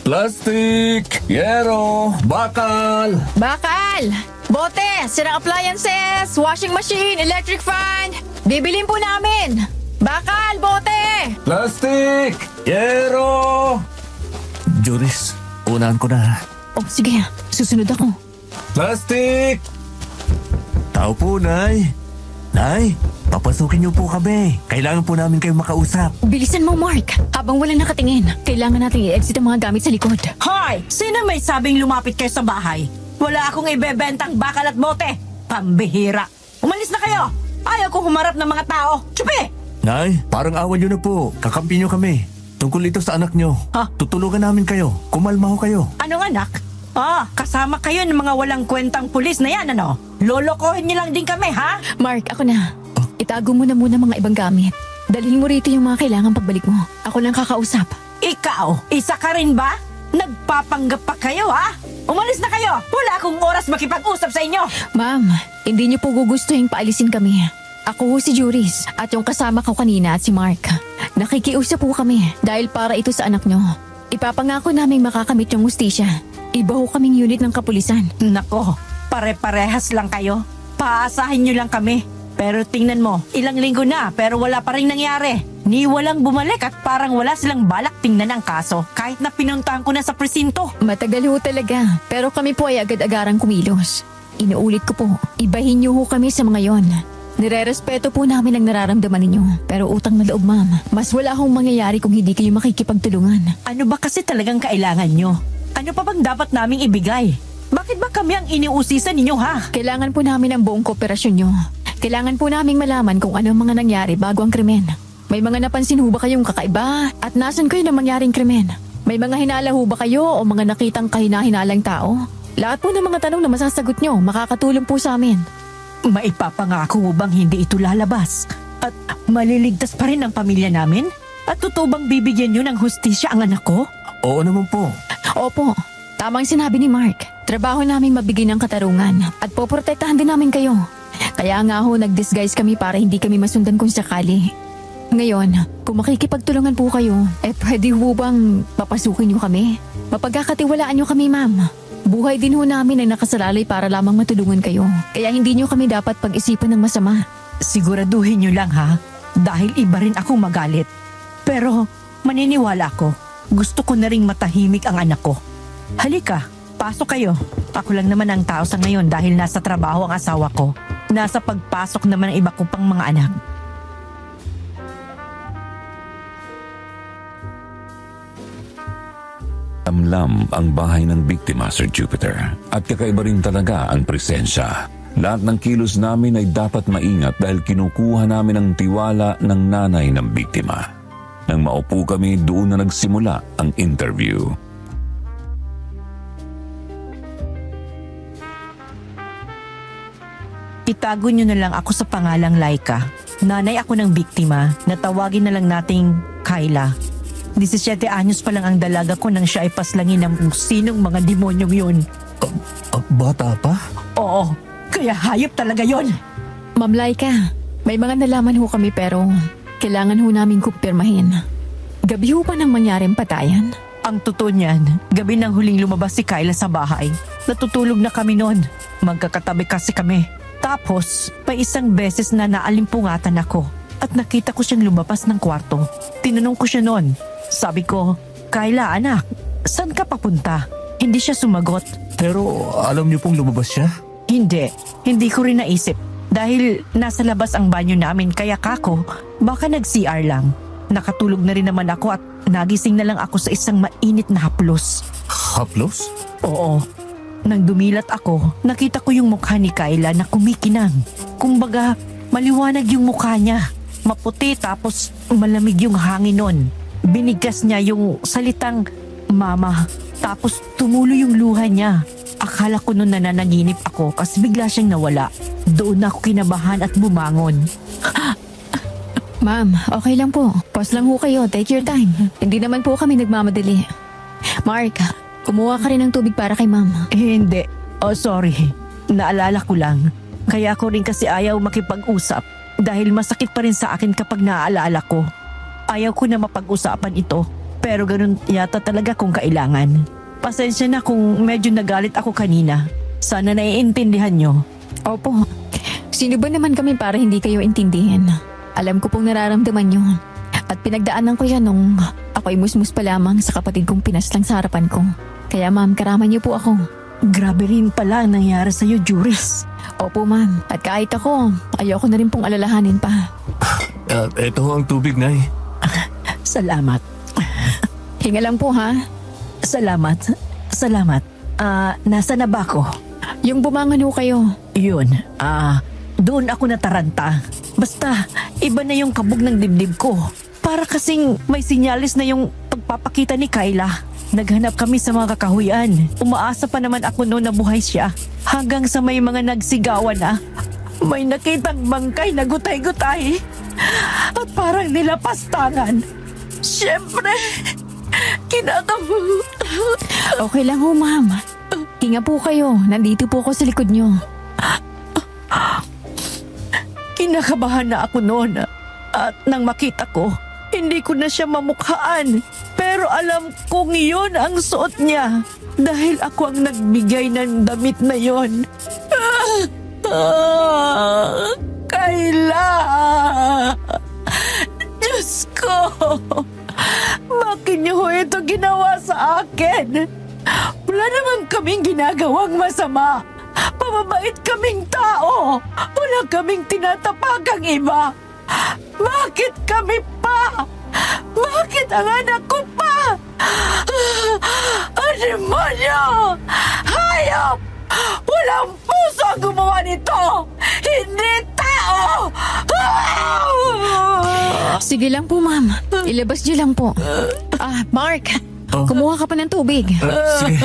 Plastic! Yero! Bakal! Bakal! Bote! Sirang appliances! Washing machine! Electric fan! Bibilin po namin! Bakal! Bote! Plastic! Yero! Juris, unahan ko na. Oh, sige. Susunod ako. Plastic! Tao po, Nay. Nay, papasukin niyo po kami. Kailangan po namin kayong makausap. Bilisan mo, Mark. Habang wala nakatingin, kailangan nating i-exit ang mga gamit sa likod. Hoy! Sino may sabing lumapit kayo sa bahay? Wala akong ibebentang bakal at bote. Pambihira. Umalis na kayo. Ayaw ko humarap ng mga tao. Chupi! Nay, parang awan niyo na po. Kakampi niyo kami. Tungkol ito sa anak niyo. Ha? Tutulungan namin kayo. Kumalma ho kayo. Anong anak? Kasama kayo ng mga walang kwentang pulis na yan, ano? Lolokohin niyo lang din kami, ha? Mark, ako na. Itago mo na muna mga ibang gamit. Dalhin mo rito yung mga kailangan pagbalik mo. Ako lang kakausap. Ikaw, isa ka rin ba? Nagpapanggap pa kayo, ha? Umalis na kayo! Wala akong oras makipag-usap sa inyo! Ma'am, hindi niyo po gugustuhin paalisin kami. Ako si Juris at yung kasama ko kanina at si Mark. Nakikiusap po kami dahil para ito sa anak niyo. Ipapangako naming makakamit yung hustisya. Iba ho kaming unit ng kapulisan. Nako, pare-parehas lang kayo. Paasahin niyo lang kami. Pero tingnan mo, ilang linggo na pero wala pa rin nangyari. Ni walang bumalik at parang wala silang balak tingnan ang kaso kahit na pinuntahan ko na sa presinto. Matagal ho talaga, pero kami po ay agad-agarang kumilos. Inuulit ko po, ibahin niyo ho kami sa mga yon. Nirerespeto po namin ang nararamdaman ninyo. Pero utang na loob, ma'am. Mas wala akong mangyayari kung hindi kayo makikipagtulungan. Ano ba kasi talagang kailangan nyo? Ano pa bang dapat naming ibigay? Bakit ba kami ang iniusisan ninyo ha? Kailangan po namin ang buong kooperasyon nyo. Kailangan po naming malaman kung ano ang mga nangyari bago ang krimen. May mga napansin ho ba kayong kakaiba? At nasan kayo na mangyaring krimen? May mga hinala ho ba kayo o mga nakitang kahina-hinalang tao? Lahat po ng mga tanong na masasagot nyo, makakatulong po sa amin. Maipapangako mo bang hindi ito lalabas? At maliligtas pa rin ang pamilya namin? At totoo bang bibigyan nyo ng hustisya ang anak ko? Oo naman po. Opo, tamang sinabi ni Mark. Trabaho namin mabigay ng katarungan at poprotektahan din namin kayo. Kaya nga ho nag-disguise kami para hindi kami masundan kung sakali. Ngayon, kung makikipagtulungan po kayo, pwede ho bang papasukin nyo kami? Mapagkakatiwalaan nyo kami, ma'am. Buhay din ho namin ang nakasalalay para lamang matulungan kayo. Kaya hindi nyo kami dapat pag-isipan ng masama. Siguraduhin nyo lang ha, dahil iba rin akong magalit. Pero maniniwala ko, gusto ko na ring matahimik ang anak ko. Halika, pasok kayo. Ako lang naman ang tao sa ngayon dahil nasa trabaho ang asawa ko. Nasa pagpasok naman ang iba ko pang mga anak. Lamlam ang bahay ng biktima, Sir Jupiter. At kakaiba rin talaga ang presensya. Lahat ng kilos namin ay dapat maingat dahil kinukuha namin ang tiwala ng nanay ng biktima. Nang maupo kami, doon na nagsimula ang interview. Itago nyo na lang ako sa pangalang Laika. Nanay ako ng biktima, natawagin na lang nating Kyla. 17 anyos pa lang ang dalaga ko nang siya ay paslangin ng kung sinong mga demonyong yun. Bata pa? Oo, kaya hayop talaga yon. Ma'am Laika, may mga nalaman ho kami pero kailangan ho namin kumpirmahin. Gabi ho pa nang mangyaring patayan? Ang totoo niyan, gabi nang huling lumabas si Kyla sa bahay. Natutulog na kami noon. Magkakatabi kasi kami. Tapos, pa isang beses na naalimpungatan ako at nakita ko siyang lumabas ng kwarto. Tinanong ko siya noon. Sabi ko, Kyla anak, saan ka papunta? Hindi siya sumagot. Pero alam niyo pong lumabas siya? Hindi ko rin naisip. Dahil nasa labas ang banyo namin kaya kako, baka nag-CR lang. Nakatulog na rin naman ako at nagising na lang ako sa isang mainit na haplos. Haplos? Oo. Nang dumilat ako, nakita ko yung mukha ni Kyla na kumikinang. Kumbaga, maliwanag yung mukha niya. Maputi tapos malamig yung hangin nun. Binigkas niya yung salitang mama. Tapos tumulo yung luha niya. Akala ko noon nananaginip ako kasi bigla siyang nawala. Doon ako kinabahan at bumangon. Ma'am, okay lang po. Pause lang ho kayo. Take your time. Hindi naman po kami nagmamadali. Mark, kumuha ka rin ng tubig para kay ma'am. Hindi. Oh, sorry. Naalala ko lang. Kaya ako rin kasi ayaw makipag-usap dahil masakit pa rin sa akin kapag naaalala ko. Ayaw ko na mapag-usapan ito. Pero ganun yata talaga kung kailangan. Pasensya na kung medyo nagalit ako kanina. Sana naiintindihan nyo. Opo. Sino ba naman kami para hindi kayo intindihin? Alam ko pong nararamdaman nyo. At pinagdaanan ko yan nung ako'y musmus pa lamang sa kapatid kong pinaslang sa harapan ko. Kaya ma'am, karaman niyo po ako. Grabe rin pala ang nangyari sa'yo, Juris. Opo ma'am. At kahit ako, ayoko na rin pong alalahanin pa. Ito ang tubig, Nay. Salamat. Hinga lang po ha. Salamat. Nasa na ba ako? Yung bumangon ho kayo. Yun, doon ako nataranta. Basta, iba na yung kabog ng dibdib ko. Para kasing may sinyalis na yung pagpapakita ni Kyla. Naghanap kami sa mga kakahuyan. Umaasa pa naman ako noon na buhay siya. Hanggang sa may mga nagsigawan na. May nakitang bangkay na gutay-gutay. At parang nilapastangan. Siyempre, Okay lang ho ma'am. Hinga po kayo. Nandito po ako sa likod nyo. Kinakabahan na ako noon. At nang makita ko, hindi ko na siya mamukhaan. Pero alam kong yun ang suot niya. Dahil ako ang nagbigay ng damit na yon. Kyla! Diyos ko! Bakit niyo ho ito ginawa sa akin? Wala naman kaming ginagawang masama. Pamabait kaming tao. Wala kaming tinatapagang iba. Bakit kami pa? Bakit ang anak ko pa? Ang demonyo! Hayop! Walang puso ang gumawa nito! Hindi tao! Sige lang po, ma'am. Ilabas niyo lang po. Mark, kumuha ka pa ng tubig. Sige.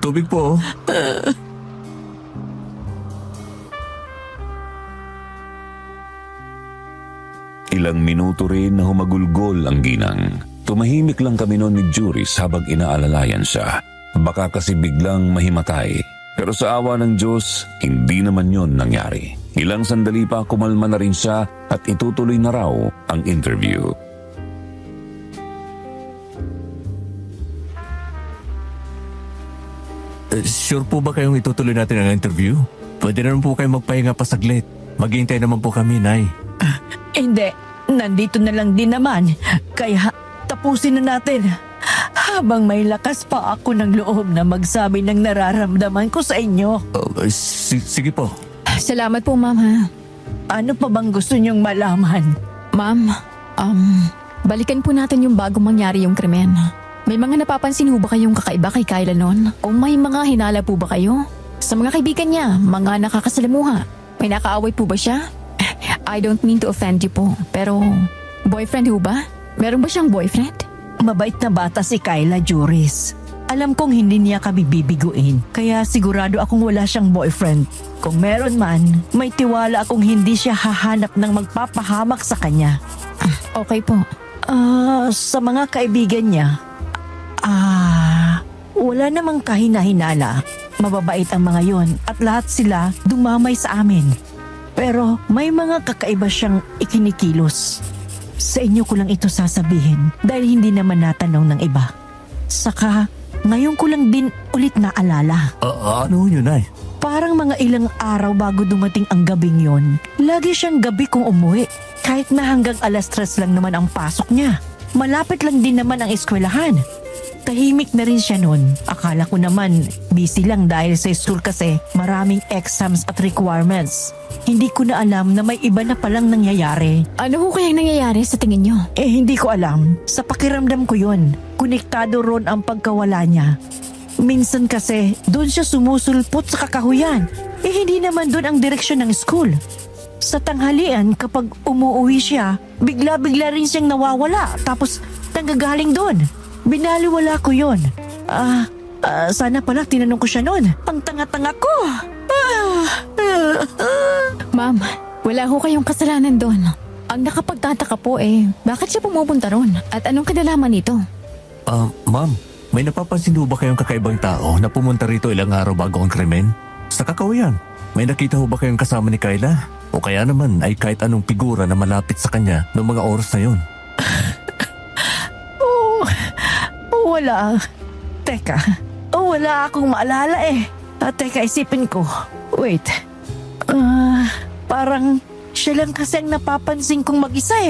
Tubig po. Ilang minuto rin na humagulgol ang ginang. Tumahimik lang kami noon ni Juris habang inaalalayan siya. Baka kasi biglang mahimatay. Pero sa awa ng Diyos, hindi naman yon nangyari. Ilang sandali pa kumalma na rin siya at itutuloy na raw ang interview. Sure po ba kayong itutuloy natin ang interview? Pwede na rin po kayong magpahinga pa saglit. Maghihintay naman po kami, Nay. Hindi, nandito na lang din naman. Kaya tapusin na natin. Habang may lakas pa ako ng loob na magsabi ng nararamdaman ko sa inyo. Sige po. Salamat po, ma'am, ha? Ano pa bang gusto niyong malaman? Ma'am, balikan po natin yung bago mangyari yung krimen. May mga napapansin ho ba kayong kakaiba kay Kyla noon? O may mga hinala po ba kayo? Sa mga kaibigan niya, mga nakakasalamuha, may nakaaway po ba siya? I don't mean to offend you po, pero boyfriend ho ba? Meron ba siyang boyfriend? Mabait na bata si Kyla, Juris. Alam kong hindi niya kami bibiguin, kaya sigurado akong wala siyang boyfriend. Kung meron man, may tiwala akong hindi siya hahanap ng magpapahamak sa kanya. Okay po. Sa mga kaibigan niya, wala namang kahina-hinala. Mababait ang mga yon at lahat sila dumamay sa amin. Pero may mga kakaiba siyang ikinikilos. Sa inyo ko lang ito sasabihin dahil hindi naman natanong ng iba. Saka, ngayon ko lang din ulit naalala. Ano yun, Nay? Parang mga ilang araw bago dumating ang gabing yon, lagi siyang gabi kung umuwi. Kahit na hanggang 3:00 lang naman ang pasok niya. Malapit lang din naman ang eskwelahan. Tahimik na rin siya noon. Akala ko naman busy lang dahil sa school kasi maraming exams at requirements. Hindi ko na alam na may iba na palang nangyayari. Ano ho kayang nangyayari sa tingin niyo? Hindi ko alam. Sa pakiramdam ko yun. Konektado ron ang pagkawala niya. Minsan kasi doon siya sumusulpot sa kakahuyan. Hindi naman doon ang direksyon ng school. Sa tanghalian kapag umuwi siya, bigla-bigla rin siyang nawawala tapos nanggagaling doon. Binaliwala ko yun. Sana pala tinanong ko siya noon. Ang tanga-tanga ko. Ma'am, wala ho kayong kasalanan doon. Ang nakapagtataka po bakit siya pumupunta ron? At anong kinalaman nito? Ma'am, may napapansin ho ba kayong kakaibang tao na pumunta rito ilang araw bago ang krimen? Sa kakawian, may nakita ho ba kayong kasama ni Kyla? O kaya naman ay kahit anong figura na malapit sa kanya noong mga oras na yun? Wala. Teka, wala akong maalala Teka, isipin ko. Wait. Parang siya lang kasi ang napapansin kong mag-isa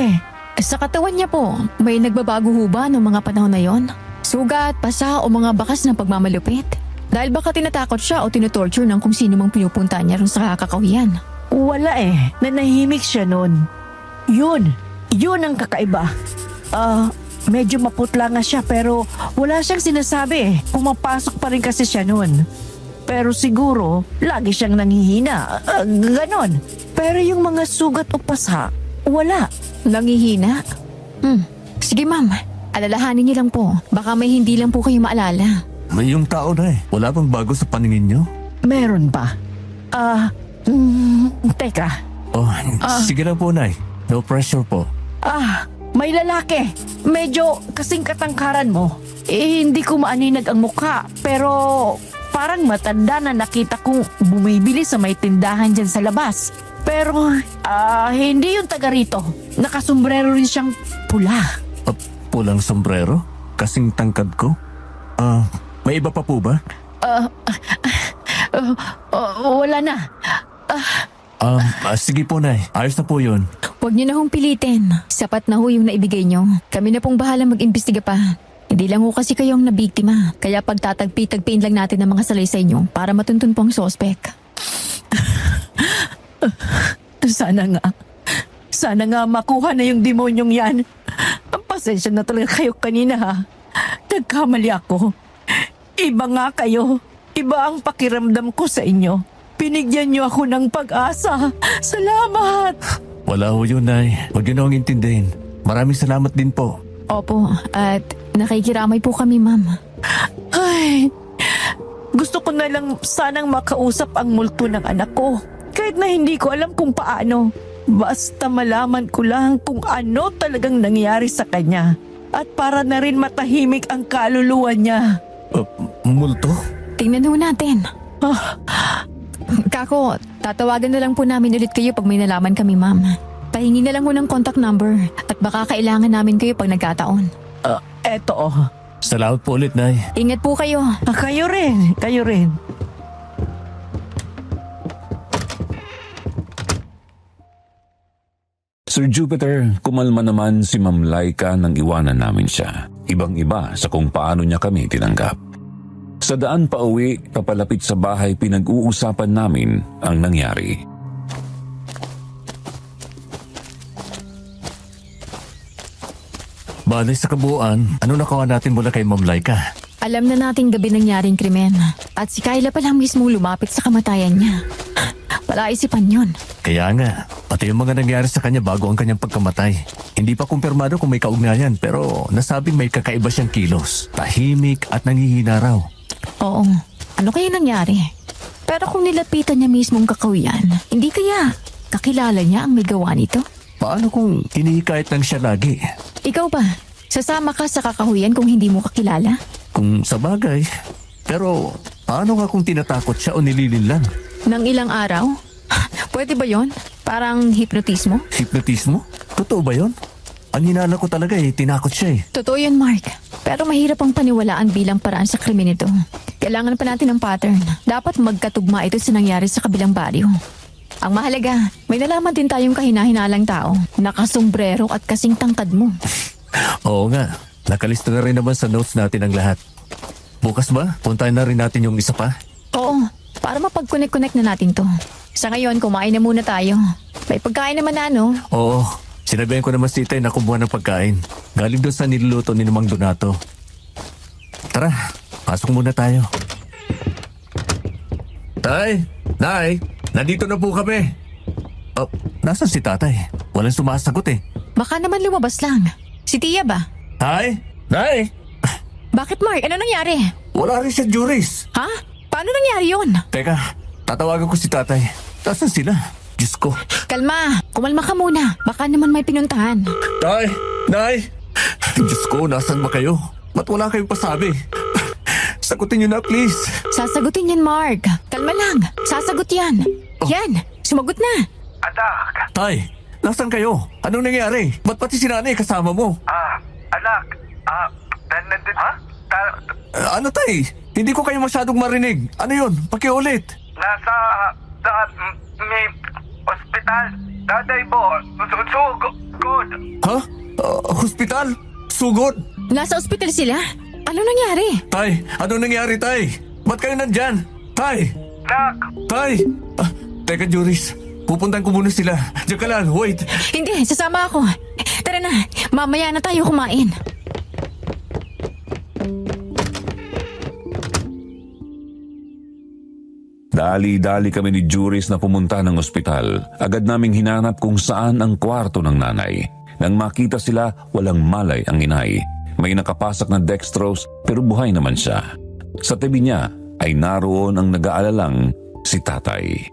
Sa katawan niya po, may nagbabago ho ba noong mga panahon na yon? Sugat, pasa o mga bakas ng pagmamalupit? Dahil baka tinatakot siya o tinutorture ng kung sino mang pinupunta niya ron sa kakawian. Wala nanahimik siya noon. Yun ang kakaiba. Medyo maputla nga siya pero wala siyang sinasabi Pumapasok pa rin kasi siya noon. Pero siguro, lagi siyang nanghihina. Ganon. Pero yung mga sugat o pasa, wala. Nangihina? Sige ma'am, alalahanin niyo lang po. Baka may hindi lang po kayo maalala. May yung tao na Wala bang bago sa paningin niyo? Meron ba? Teka. Sige lang po, Nay. No pressure po. May lalaki. Medyo kasing katangkaran mo. Hindi ko maaninag ang mukha. Pero parang matanda na nakita kong bumibili sa may tindahan dyan sa labas. Pero hindi yung taga rito. Nakasombrero rin siyang pula. Pulang sombrero? Kasing tangkad ko? May iba pa po ba? Wala na. Sige po, Nay. Ayos na po yun. Huwag niyo na hong pilitin. Sapat na ho yung naibigay niyo. Kami na pong bahala mag-imbestiga pa. Hindi lang ho kasi kayong nabiktima. Kaya pagtatagpi-tagpiin lang natin ang mga salaysay niyo para matuntun po ang sospek. Sana nga makuha na yung demonyong yan. Ang pasensya na talaga kayo kanina ha. Nagkamali ako. Iba nga kayo. Iba ang pakiramdam ko sa inyo. Binigyan niyo ako ng pag-asa. Salamat! Wala ho yun, Nay. Huwag yun akong intindihin. Maraming salamat din po. Opo, at nakikiramay po kami, ma'am. Ay, gusto ko na lang sanang makausap ang multo ng anak ko. Kahit na hindi ko alam kung paano. Basta malaman ko lang kung ano talagang nangyari sa kanya. At para na rin matahimik ang kaluluwa niya. Multo? Tingnan ho natin. Kako, tatawagan na lang po namin ulit kayo pag may nalaman kami, ma'am. Pahingi na lang ho ng contact number at baka kailangan namin kayo pag nagkataon. Eto oh. Salamat po ulit, Nay. Ingat po kayo. Kayo rin, kayo rin. Sir Jupiter, kumalma naman si Ma'am Laika nang iwanan namin siya. Ibang-iba sa kung paano niya kami tinanggap. Sa daan pa uwi, papalapit sa bahay, pinag-uusapan namin ang nangyari. Bale sa kabuuan, ano nakuha natin mula kay Ma'am Laika? Alam na nating gabi nangyaring krimen at si Kyla pa lang mismo lumapit sa kamatayan niya. Palaisipan yun. Kaya nga, pati yung mga nangyari sa kanya bago ang kanyang pagkamatay. Hindi pa kumpirmado kung may kaugnayan pero nasabing may kakaiba siyang kilos. Tahimik at nangihina raw. Oo, ano kaya nangyari? Pero kung nilapitan niya mismong kakawiyan, hindi kaya kakilala niya ang may gawa nito? Paano kung hinihikayat lang siya lagi? Ikaw ba? Sasama ka sa kakahuyan kung hindi mo kakilala? Kung sa bagay. Pero paano nga kung tinatakot siya o nililin lang? Nang ilang araw? Pwede ba yon? Parang hipnotismo? Hipnotismo? Totoo ba yon? Ang hinala ko talaga tinakot siya Totoo yun, Mark. Pero mahirap ang paniwalaan bilang paraan sa krimen ito. Kailangan pa natin ng pattern. Dapat magkatugma ito sa nangyari sa kabilang baryo. Ang mahalaga, may nalaman din tayong kahinahinalang tao. Nakasombrero at kasing tangkad mo. Oo nga, nakalista na rin naman sa notes natin ang lahat. Bukas ba? Puntahan na rin natin yung isa pa? Oo, para mapag-connect na natin to. Sa ngayon, kumain na muna tayo. May pagkain naman na, no? Oo, sinabihan ko naman si Itay na kumuha ng pagkain. Galing doon sa niluluto ni Mang Donato. Tara, pasok muna tayo. Tay! Nay! Nandito na po kami! Nasaan si tatay? Walang sumasagot Baka naman lumabas lang. Si Tia ba? Tay! Nay! Bakit, Mark? Ano nangyari? Wala rin siya, Juris. Ha? Paano nangyari yun? Teka, tatawagan ko si tatay. Nasaan sila? Diyos ko. Kalma. Kumalma ka muna. Baka naman may pinuntahan. Tay! Nay! Diyos ko, nasaan ba kayo? Ba't wala kayong pasabi? Sagutin niyo na, please. Sasagutin yan, Mark. Kalma lang. Sasagot yan. Yan. Sumagot na. Anak! Tay, nasaan kayo? Anong nangyari? Ba't pati si nanay kasama mo? Anak! Nandun... Ha? Ano tay? Hindi ko kayo masyadong marinig. Ano yun? Pakiulit. Nasa... may... ospital. Daday mo. Sugod. Ha? Hospital? Sugod? Nasa ospital sila? Ano nangyari? Tay, anong nangyari, tay? Ba't kayo nandyan? Tay! Nak! Tay! Teka, Juris. Pupuntan ko muna sila. Diyan ka lang, wait. Hindi, sasama ako. Tara na, mamaya na tayo kumain. Dali-dali kami ni Juris na pumunta ng ospital. Agad naming hinanap kung saan ang kwarto ng nanay. Nang makita sila, walang malay ang inay. May nakapasak na dextrose pero buhay naman siya. Sa tabi niya ay naroon ang nag-aalalang si tatay.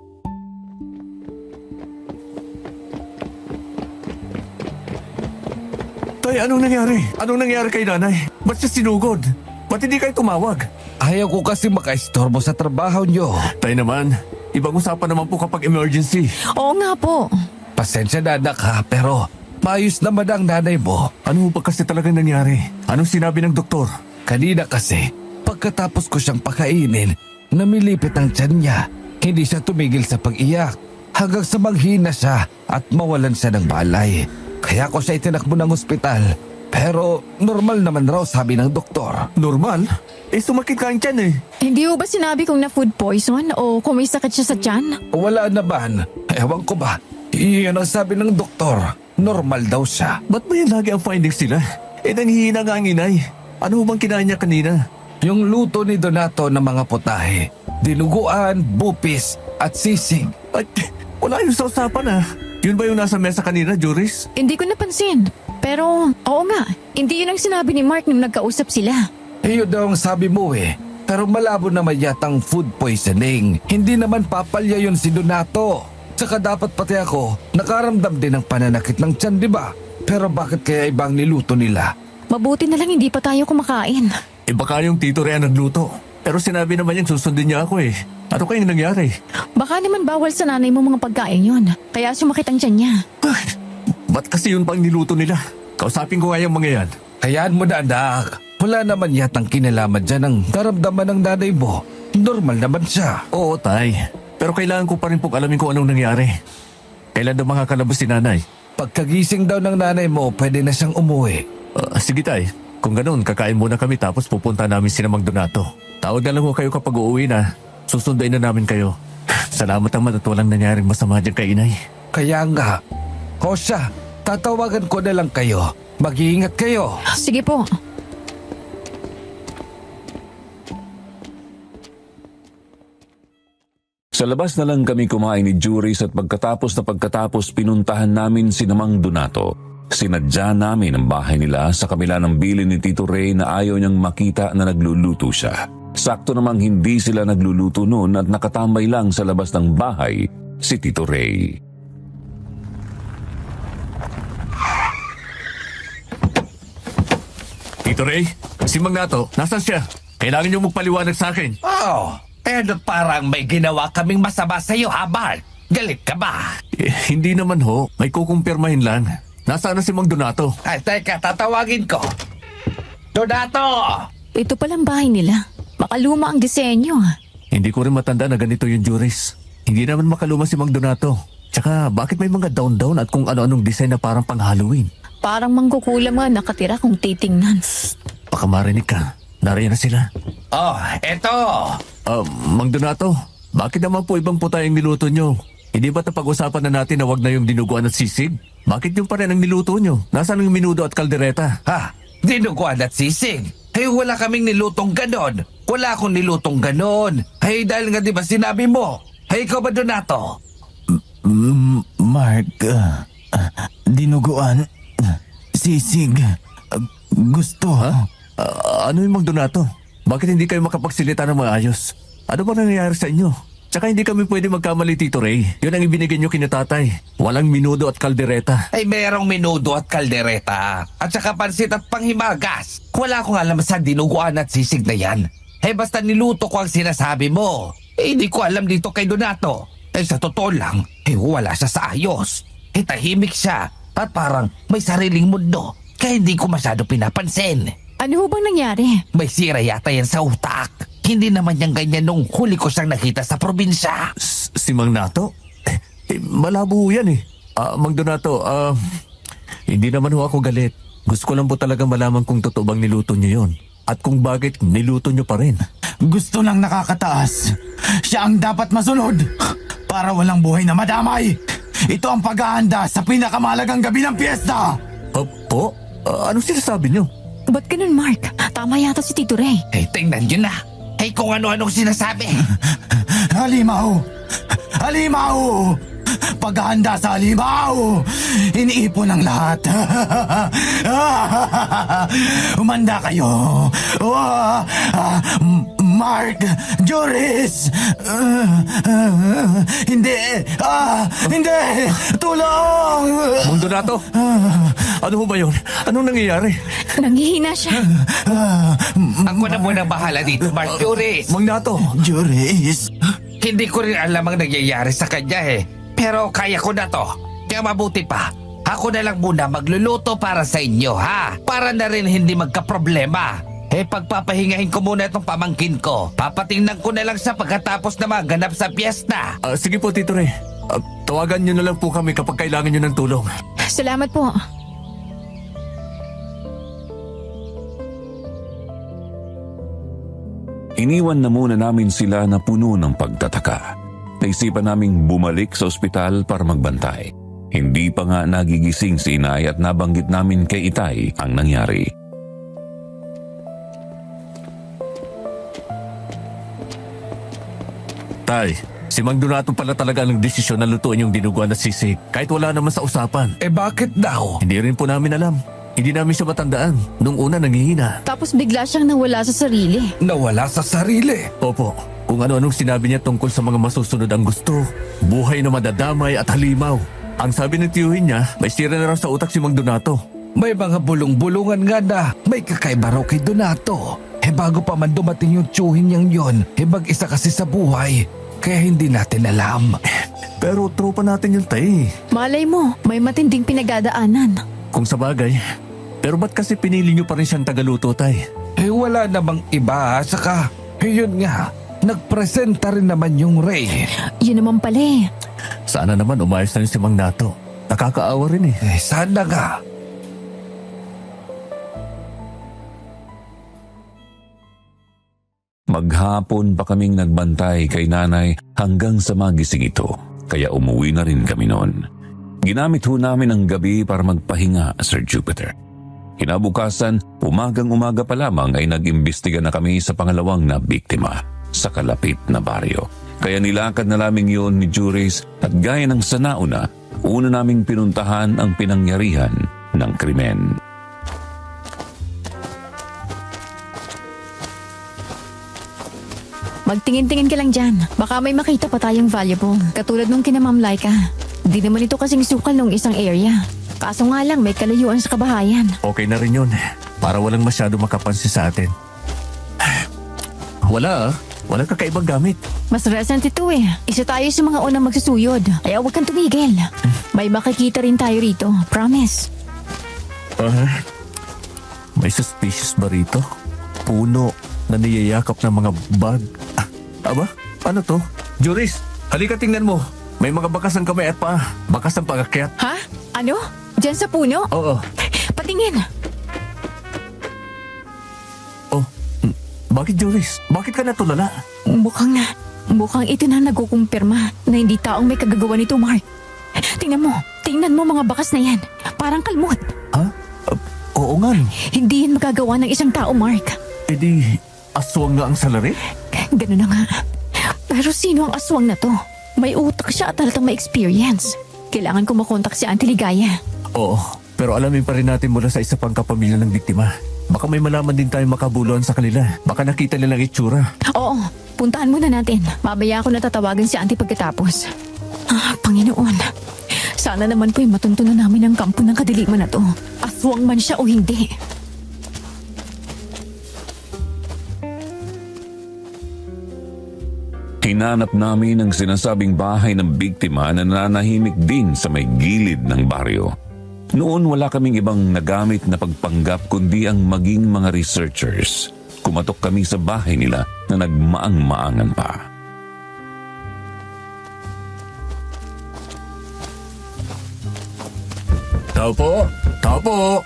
Tay, anong nangyari? Anong nangyari kay nanay? Ba't siya sinugod? Ba't hindi kayo tumawag? Ayaw ko kasi makaistorbo sa trabaho nyo. Tay naman, ibang usapan naman po kapag emergency. Oo nga po. Pasensya na anak ha, pero maayos naman ang nanay mo. Ano ba kasi talaga nangyari? Anong sinabi ng doktor? Kanina kasi, pagkatapos ko siyang pakainin, namilipit ang tiyan niya. Hindi siya tumigil sa pag-iyak. hanggang sa manghina siya at mawalan siya ng balay. Kaya ko siya itinakbo ng ospital. Pero normal naman raw sabi ng doktor. Normal? Sumakit ka ang tiyan eh. Hindi ho ba sinabi kung na food poison o kung may sakit siya sa tiyan? Wala naman. Ewan ko ba. Iyan ang sabi ng doktor. Normal daw siya. Ba't ba yan lagi ang findings nila? Nanghihina nga ang inay. Ano bang kinain niya kanina? Yung luto ni Donato ng mga putahe. Dinuguan, bupis at sisig. At wala yung sa usapan ah. Yun ba yung nasa mesa kanina, Juris? Hindi ko napansin. Pero, oo nga, hindi yun ang sinabi ni Mark nung nagkausap sila. Iyo daw ang sabi mo eh. Pero malabo naman yatang food poisoning. Hindi naman papalya yun si Donato. Tsaka dapat pati ako nakaramdam din ng pananakit ng tiyan, di ba? Pero bakit kaya ibang niluto nila? Mabuti na lang hindi pa tayo kumakain. Baka yung Tito Ray ang nagluto. Pero sinabi naman niyang susundin niya ako eh. Ano kayang nangyari? Baka naman bawal sa nanay mo mga pagkain yun. Kaya sumakit ang tiyan niya. Ay, ba't kasi yun pang niluto nila? Kausapin ko nga yung mga yan. Hayaan mo na anak. Wala naman yatang kinalaman dyan ang daramdaman ng nanay mo. Normal naman siya. Oo, tay. Pero kailangan ko pa rin pong alamin kung anong nangyari. Kailan daw makakalabas si nanay? Pagkagising daw ng nanay mo, pwede na siyang umuwi. Sige tay. Kung ganun, kakain muna kami tapos pupunta namin si Mang Donato. Tawag na lang ho kayo kapag uuwi na. Susunduin na namin kayo. Salamat naman at walang nangyaring masama dyan kay inay. Kaya nga. O siya, tatawagan ko na lang kayo. Mag-iingat kayo. Sige po. Sa labas na lang kami kumain ni Juris at pagkatapos pinuntahan namin si Mang Donato. Sinadya namin ang bahay nila sa kabila ng bilin ni Tito Ray na ayaw niyang makita na nagluluto siya. Sakto namang hindi sila nagluluto noon at nakatambay lang sa labas ng bahay si Tito Ray. Tito Ray, si Mang Nato, nasan siya? Kailangan niyo magpaliwanag sa akin. Oh, pero parang may ginawa kaming masama sa'yo, ha, Mark? Galit ka ba? Hindi naman ho. May kukumpirmahin lang. Nasaan na si Mang Donato? Ay, teka, tatawagin ko. Donato! Ito palang bahay nila. Makaluma ang disenyo. Hindi ko rin matanda na ganito yung Juris. Hindi naman makaluma si Mang Donato. Tsaka bakit may mga down-down at kung ano-anong design na parang pang-Halloween? Parang mangkukulam nga nakatira kung titingnan. Baka marinig ka. Nariyan na sila. Oh, eto! Mang Donato, bakit naman po ibang puta yung niluto nyo? Hindi ba napag-usapan na natin na wag na yung dinuguan at sisig? Bakit yung pa rin ang niluto nyo? Nasaan yung minudo at kaldereta? Ha? Dinuguan at sisig? Hey, wala kaming nilutong ganon. Wala akong nilutong ganon. Hey, dahil nga di ba sinabi mo? Hey, ikaw ba, Donato? Mark, dinuguan, sisig, gusto. Ano yung Mang Donato? Bakit hindi kayo makapagsilita ng maayos? Ano ba nangyayari sa inyo? Tsaka hindi kami pwede magkamali, Tito Ray. Yun ang ibinigay nyo kinatatay. Walang minudo at kaldereta. Ay, merong menudo at kaldereta. At saka pansit at panghimagas. Wala akong alam sa dinuguan at sisig na yan. Eh, basta niluto ko ang sinasabi mo. Eh, hindi ko alam dito kay Donato. Eh, sa totoo lang, wala siya sa ayos. Eh, tahimik siya. At parang may sariling mundo. Kaya hindi ko masyado pinapansin. Ano ho bang nangyari? May sira yata yan sa utak. Hindi naman niyang ganyan nung huli ko siyang nakita sa probinsya. Si Mang Nato? Malabo ho yan eh. Mang Donato, hindi naman ho ako galit. Gusto ko lang po talaga malaman kung totoo bang niluto niyo yon. At kung bakit niluto niyo pa rin. Gusto ng nakakataas. Siya ang dapat masunod para walang buhay na madamay. Ito ang paghahanda sa pinakamalagang gabi ng piyesta. Po? Ano sinasabi niyo? Ba't ganun, Mark? Tama yata si Tito Ray. Eh, tingnan niyo na. Eh, kung ano-anong sinasabi. Halimaw! Halimaw! Paghahanda sa halimaw! Iniipon ang lahat. Umanda kayo. Mark! Joris! Hindi! Hindi! Tulong! Mang Donato? Ano ho ba yun? Anong nangyayari? Nangihina siya. Ako na muna bahala dito, Mark Juris. Mang Nato? Joris! Hindi ko rin alam ang nangyayari sa kanya eh. Pero kaya ko na to. Kaya mabuti pa. Ako na lang muna magluluto para sa inyo, ha? Para na rin hindi magkaproblema. Eh, pagpapahingahin ko muna itong pamangkin ko. Papatingnan ko na lang siya pagkatapos na maganap sa piyesta. Sige po, Tito Ray. Tawagan nyo na lang po kami kapag kailangan nyo ng tulong. Salamat po. Iniwan na muna namin sila na puno ng pagtataka. Naisipan naming bumalik sa ospital para magbantay. Hindi pa nga nagigising si inay at nabanggit namin kay Itay ang nangyari. Tay, si Mang Donato pala talaga ang desisyon na lutuin yung dinuguan at sisig kahit wala naman sa usapan. Bakit daw? Hindi rin po namin alam. Hindi namin siya matandaan. Nung una nangihina. Tapos bigla siyang nawala sa sarili. Nawala sa sarili. Opo, kung ano-anong sinabi niya tungkol sa mga masusunod ang gusto. Buhay na madadamay at halimaw. Ang sabi ng tiyuhin niya, may sira na raw sa utak si Mang Donato. May mga bulong-bulungan nga na may kakaiba raw kay Donato. Bago pa man dumating yung tiyuhin niyang yon, mag-isa kasi sa buhay. Kaya hindi natin alam. Pero tropa natin yung tay. Malay mo, may matinding pinagdadaanan. Kung sa bagay. Pero ba't kasi pinili niyo pa rin siyang tagaluto, tay? Wala namang iba. Saka, yun nga, nagpresenta rin naman yung Ray. Yun naman pala eh. Sana naman umayos na rin si Mang Nato. Nakakaawa rin eh. Sana nga. Maghapon pa kaming nagbantay kay nanay hanggang sa magising ito. Kaya umuwi na rin kami noon. Ginamit ho namin ang gabi para magpahinga, Sir Jupiter. Kinabukasan, umagang-umaga pa lamang ay nag-imbestiga na kami sa pangalawang na biktima sa kalapit na baryo. Kaya nilakad na lamang yun ni Juris at gaya ng sanauna, una naming pinuntahan ang pinangyarihan ng krimen. Magtingin-tingin ka lang dyan. Baka may makita pa tayong valuable. Katulad nung kina Ma'am Laika. Di naman ito kasing sukal nung isang area. Kaso nga lang may kalayuan sa kabahayan. Okay na rin yun. Para walang masyado makapansin sa atin. Wala ah. Walang kakaibang gamit. Mas recent ito eh. Isa tayo sa mga unang magsusuyod. Kaya huwag kang tumigil. May makikita rin tayo rito. Promise. May suspicious ba rito? Puno na niyayakap ng mga bag. Aba, ano to? Juris, halika tingnan mo. May mga bakas ng kamay at paa. Bakas ng pagakyat. Ha? Ano? Diyan sa puno? Oo. Patingin. Oh, bakit Juris? Bakit ka natulala? Mukhang ito na nagkukumpirma na hindi taong may kagagawa nito, Mark. Tingnan mo mga bakas na yan. Parang kalmot. Ha? Oo nga no. Hindi yan magagawa ng isang tao, Mark. E di, aswang nga ang salari? Ganun na nga. Pero sino ang aswang na to? May utak siya at halatang may experience. Kailangan ko makontak si Auntie Ligaya. Oo, pero alamin pa rin natin mula sa isa pang kapamilya ng biktima. Baka may malaman din tayong makabuluhan sa kanila. Baka nakita nilang itsura. Oo, puntahan muna natin. Mamaya ako natatawagan si Auntie pagkatapos. Panginoon. Sana naman po'y matuntunan namin ang kampo ng kadiliman na to. Aswang man siya o hindi. Hinanap namin ang sinasabing bahay ng biktima na nananahimik din sa may gilid ng baryo. Noon wala kaming ibang nagamit na pagpanggap kundi ang maging mga researchers. Kumatok kami sa bahay nila na nagmaang-maangan pa. Tao po! Tao po!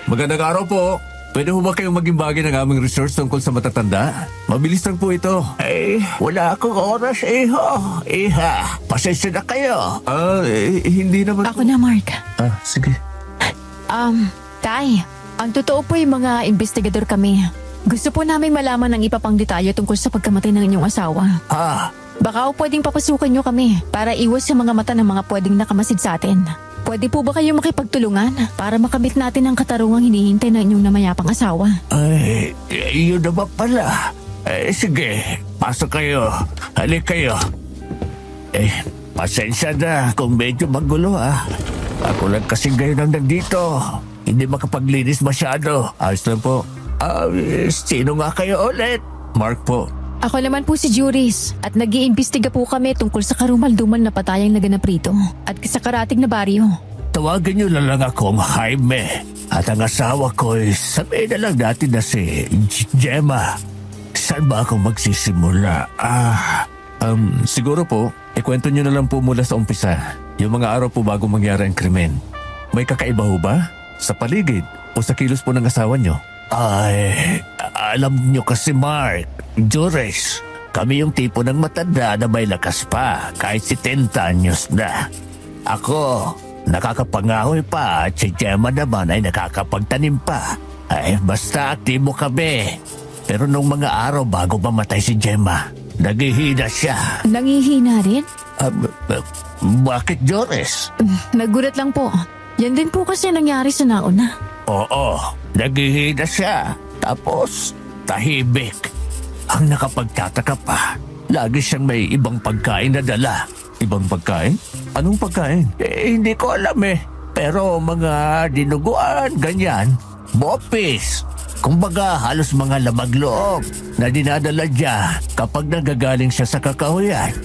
Magandang araw po. Pwede ho ba kayong maging bagay ng aming research tungkol sa matatanda? Mabilis lang po ito. Wala akong oras, iho. Iha, pasensya na kayo. Hindi naman Ako na, Mark. Sige. Tay, ang totoo po yung mga investigador kami. Gusto po namin malaman ang iba pang detalye tungkol sa pagkamatay ng inyong asawa. Baka po pwedeng papasukan nyo kami para iwas sa mga mata ng mga pwedeng nakamasid sa atin. Pwede po ba kayo makipagtulungan para makamit natin ang katarungang hinihintay ng inyong namayapang asawa? Yun naman pala. Sige, pasok kayo. Halik kayo. Pasensya na kung medyo magulo Ako lang kasi ngayon ang nandito. Hindi makapaglinis masyado. Ayos lang po. Sino nga kayo ulit? Mark po. Ako naman po si Juris at nag-iimbestiga po kami tungkol sa karumal-dumal na patayang naganap rito at sa karatig na baryo. Tawagan niyo na lang akong Jaime. At ang asawa ko sabihin na lang natin na si Gemma. Saan ba ako magsisimula? Siguro po, Ikwento nyo na lang po mula sa umpisa. Yung mga araw po bago mangyari ang krimen. May kakaiba ho ba? Sa paligid o sa kilos po ng asawa nyo? Ay, alam nyo kasi Mark, Juris, kami yung tipo ng matanda na may lakas pa kahit 70 anyos na. Ako, nakakapangahoy pa at si Gemma naman ay nakakapagtanim pa. Ay, basta aktibo kami. Pero nung mga araw bago mamatay si Gemma, naghihina siya. Nangihina rin? Bakit, Joris? Nagulat lang po. Yan din po kasi nangyari sa nauna. Oo, naghihina siya. Tapos, tahimik. Ang nakapagtataka pa, lagi siyang may ibang pagkain na dala. Ibang pagkain? Anong pagkain? Hindi ko alam eh. Pero mga dinuguan, ganyan. Bopis. Kumbaga halos mga lamag-loob na dinadala niya kapag nagagaling siya sa kakahuyan.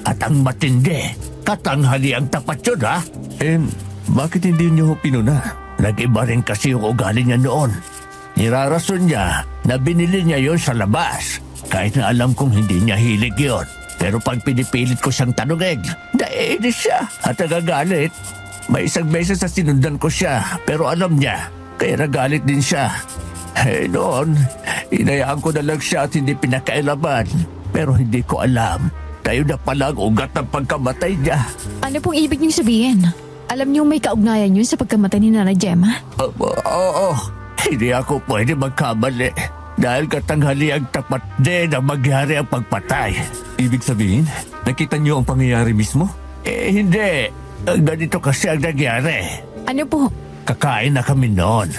At ang matindi, katanghali ang tapat yun ha. Bakit hindi nyo ho pinuna? Nag-iba rin kasi yung ugali niya noon. Nirarason niya na binili niya yon sa labas. Kahit na alam kong hindi niya hilig yon. Pero pag pinipilit ko siyang tanungin, naiinis siya at nagagalit. May isang beses na sinundan ko siya pero alam niya, kaya nagalit din siya. Noon, inayaan ko na lang siya at hindi pinakailaban. Pero hindi ko alam, tayo na pala ang ugat ng pagkamatay niya. Ano pong ibig niyong sabihin? Alam niyong may kaugnayan yun sa pagkamatay ni Nana Gemma? Oo, hindi ako pwede magkamali. Dahil katanghali ang tapat din na magyari ang pagpatay. Ibig sabihin, nakita nyo ang pangyayari mismo? Hindi. Ganito kasi ang nangyari. Ano po? Kakain na kami noon.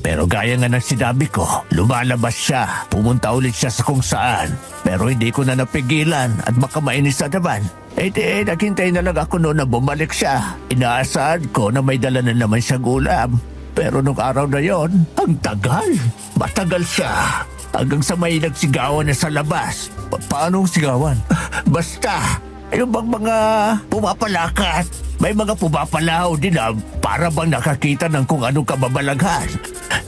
Pero gaya nga ng sinabi ko, lumalabas siya. Pumunta ulit siya sa kung saan. Pero hindi ko na napigilan at baka mainis na naman. Naghintay na lang ako noon na bumalik siya. Inaasahan ko na may dala na naman siyang ulam. Pero nung araw na yon, ang tagal. Matagal siya. Hanggang sa may nagsigawan na sa labas. Paano sigawan? Basta, yung bang mga pumapalakat. May mga pumapalaw din na para bang nakakita ng kung anong kababalaghan.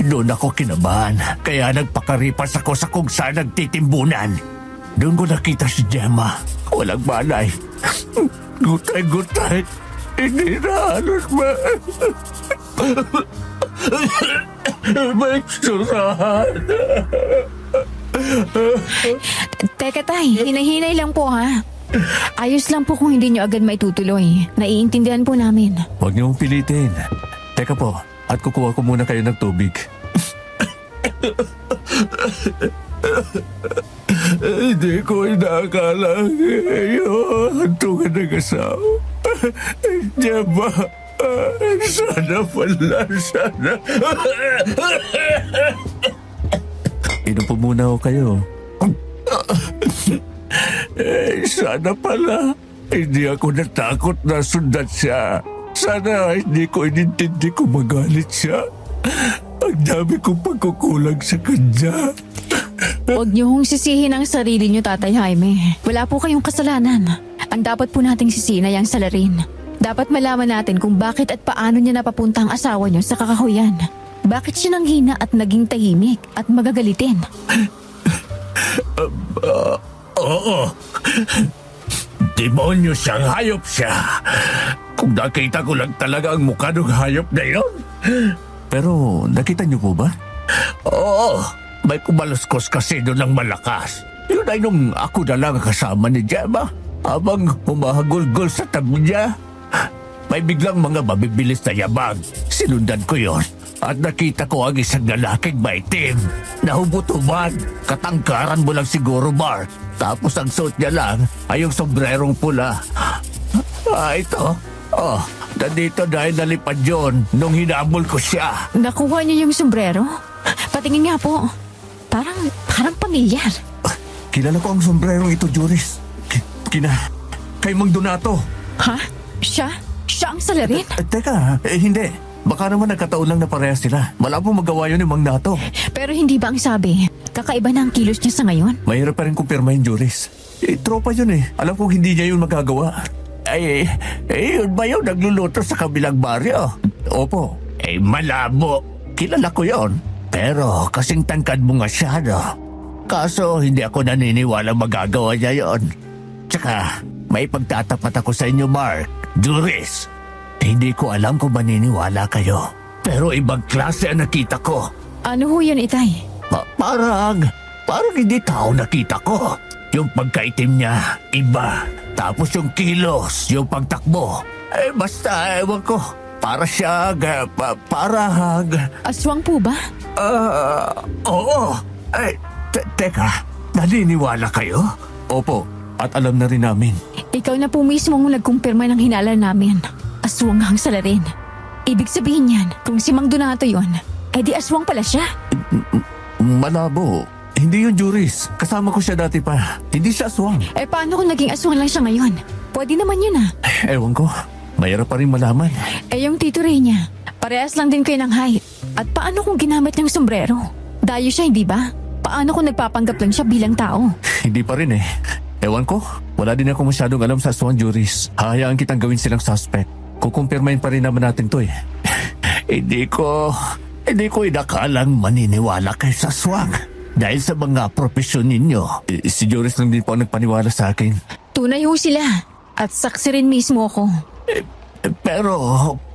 Doon ako kinabahan, kaya nagpakaripas ako sa kung saan nagtitimbunan. Doon ko nakita si Gemma. Walang malay. Gutay-gutay. Hindi na halos may surahan. Teka tay, hinahinay lang po ha. Ayos lang po kung hindi niyo agad maitutuloy. Naiintindihan po namin. Huwag niyo mong pilitin. Teka po, at kukuha ko muna kayo ng tubig. Hindi ko inakala ngayon hantungan ng asawa. Gemma, sana pala, sana. Inom po muna ho kayo. Sana pala, hindi ako natakot na sundan siya. Sana hindi ko inintindi kung magalit siya. Ang dami kong pagkukulang sa kanya. Huwag niyo hong sisihin ang sarili niyo, Tatay Jaime. Wala po kayong kasalanan. Ang dapat po nating sisihin ay ang salarin. Dapat malaman natin kung bakit at paano niya napapunta ang asawa niyo sa kakahuyan. Bakit siya nanghina at naging tahimik at magagalitin? Oo. Demonyo siyang hayop siya. Kung nakita ko lang talaga ang mukha ng hayop na yun. Pero nakita niyo po ba? Oo. May kumaluskos kasi doon ng malakas. Yun ay nung ako na lang kasama ni Gemma. Habang humahagulgol sa tabi niya. May biglang mga mabibilis na yabang. Sinundan ko yon. At nakita ko ang isang lalaking maitim. Nahubot-hubad. Katangkaran mo lang siguro, Mark. Tapos ang suot niya lang ay yung sombrerong pula. Ito. Oh, nandito dahil nalipad yun nung hinabol ko siya. Nakuha niyo yung sombrero? Patingin nga po. Parang pamilyar. Kilala ko ang sombrerong ito, Joris. Kay Mang Donato. Ha? Siya? Siya ang salarin? Teka, hindi. Baka naman nagkataon lang na parehas sila. Wala pong magawa yun ni Mang Nato. Pero hindi ba ang sabi, kakaiba na ang kilos niya sa ngayon? Mahirap pa rin kumpirmahin, Joris. Tropa yun eh. Alam kong hindi niya yun magagawa. Yun ba yung nagluluto sa kabilang baryo? Opo. Malabo. Kilala ko yon. Pero kasing tangkad mo nga siya, no? Kaso hindi ako naniniwala magagawa niya yon. Tsaka, may pagtatapat ako sa inyo, Mark. Juris, hindi ko alam kung maniniwala kayo. Pero ibang klase ang nakita ko. Ano ho yun, Itay? Parang hindi tao nakita ko. Yung pagkaitim niya, iba. Tapos yung kilos, yung pagtakbo. Basta, ewan ko. Para Aswang po ba? Oo. Teka, naniniwala kayo? Opo, at alam na rin namin. Ikaw na po mismo ang nagkumpirma ng hinala namin. Aswang ang salarin. Ibig sabihin yan, kung si Mang Donato yon, di aswang pala siya. Malabo. Hindi yun, Juris. Kasama ko siya dati pa. Hindi siya aswang. Paano kung naging aswang lang siya ngayon? Pwede naman yun Ewan ko. Mahirap pa rin malaman. Yung tito Ray niya, parehas lang din kayo ng height. At paano kung ginamit niyang sombrero? Dayo siya, hindi ba? Paano kung nagpapanggap lang siya bilang tao? Hindi pa rin Ewan ko. Wala din ako masyadong alam sa aswang, Juris. Hahayaan kitang gawin silang suspect. Kukumpirmahin pa rin naman natin to Hindi ko inakalang maniniwala kay sa aswang. Dahil sa mga propesyon ninyo. Si Juris lang din po ang nagpaniwala sa akin. Tunay ho sila. At saksi rin mismo ako. Pero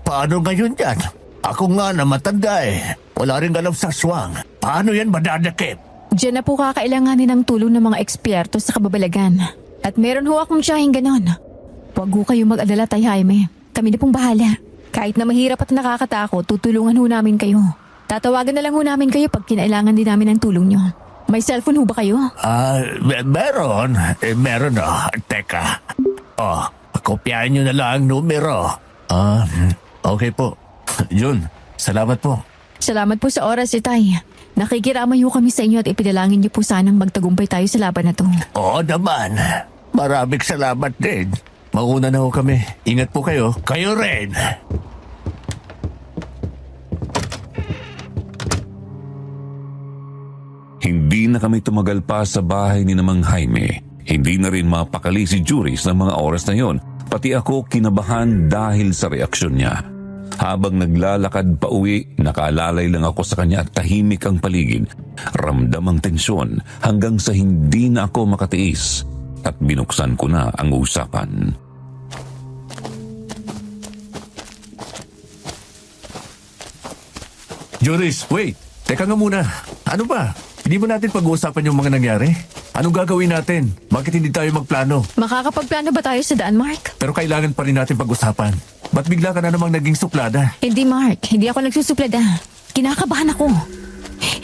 paano ngayon yan? Ako nga na matanda Wala rin alam sa aswang. Paano yan madadakip? Diyan na po kakailanganin ng tulong ng mga eksperto sa kababalagan. At meron ho akong tiyahing ganon. Huwag ho kayo mag-alala, Tay Jaime. Kami na pong bahala. Kahit na mahirap at nakakatakot, tutulungan ho namin kayo. Tatawagan na lang ho namin kayo pag kinailangan din namin ng tulong nyo. May cellphone ho ba kayo? Meron. Meron Teka. Kopyahin nyo na lang ang numero. Okay po. Yun. Salamat po. Salamat po sa oras, Itay. Nakikiramay ho kami sa inyo at ipinalangin niyo po sanang magtagumpay tayo sa laban na to. Oo naman. Maraming salamat din. Mauna na ho kami. Ingat po kayo. Kayo rin. Hindi na kami tumagal pa sa bahay ni Mang Jaime. Hindi na rin mapakali si Juris ng mga oras na yon. Pati ako kinabahan dahil sa reaksyon niya. Habang naglalakad pa uwi, nakaalalay lang ako sa kanya at tahimik ang paligid. Ramdam ang tensyon hanggang sa hindi na ako makatiis at binuksan ko na ang usapan. Juris, wait. Teka nga muna. Ano ba? Hindi ba natin pag-uusapan yung mga nangyari? Anong gagawin natin? Bakit hindi tayo magplano? Makakapagplano ba tayo sa daan, Mark? Pero kailangan pa rin natin pag-usapan. Ba't bigla ka na namang naging suplada? Hindi, Mark. Hindi ako nagsusuplada. Kinakabahan ako.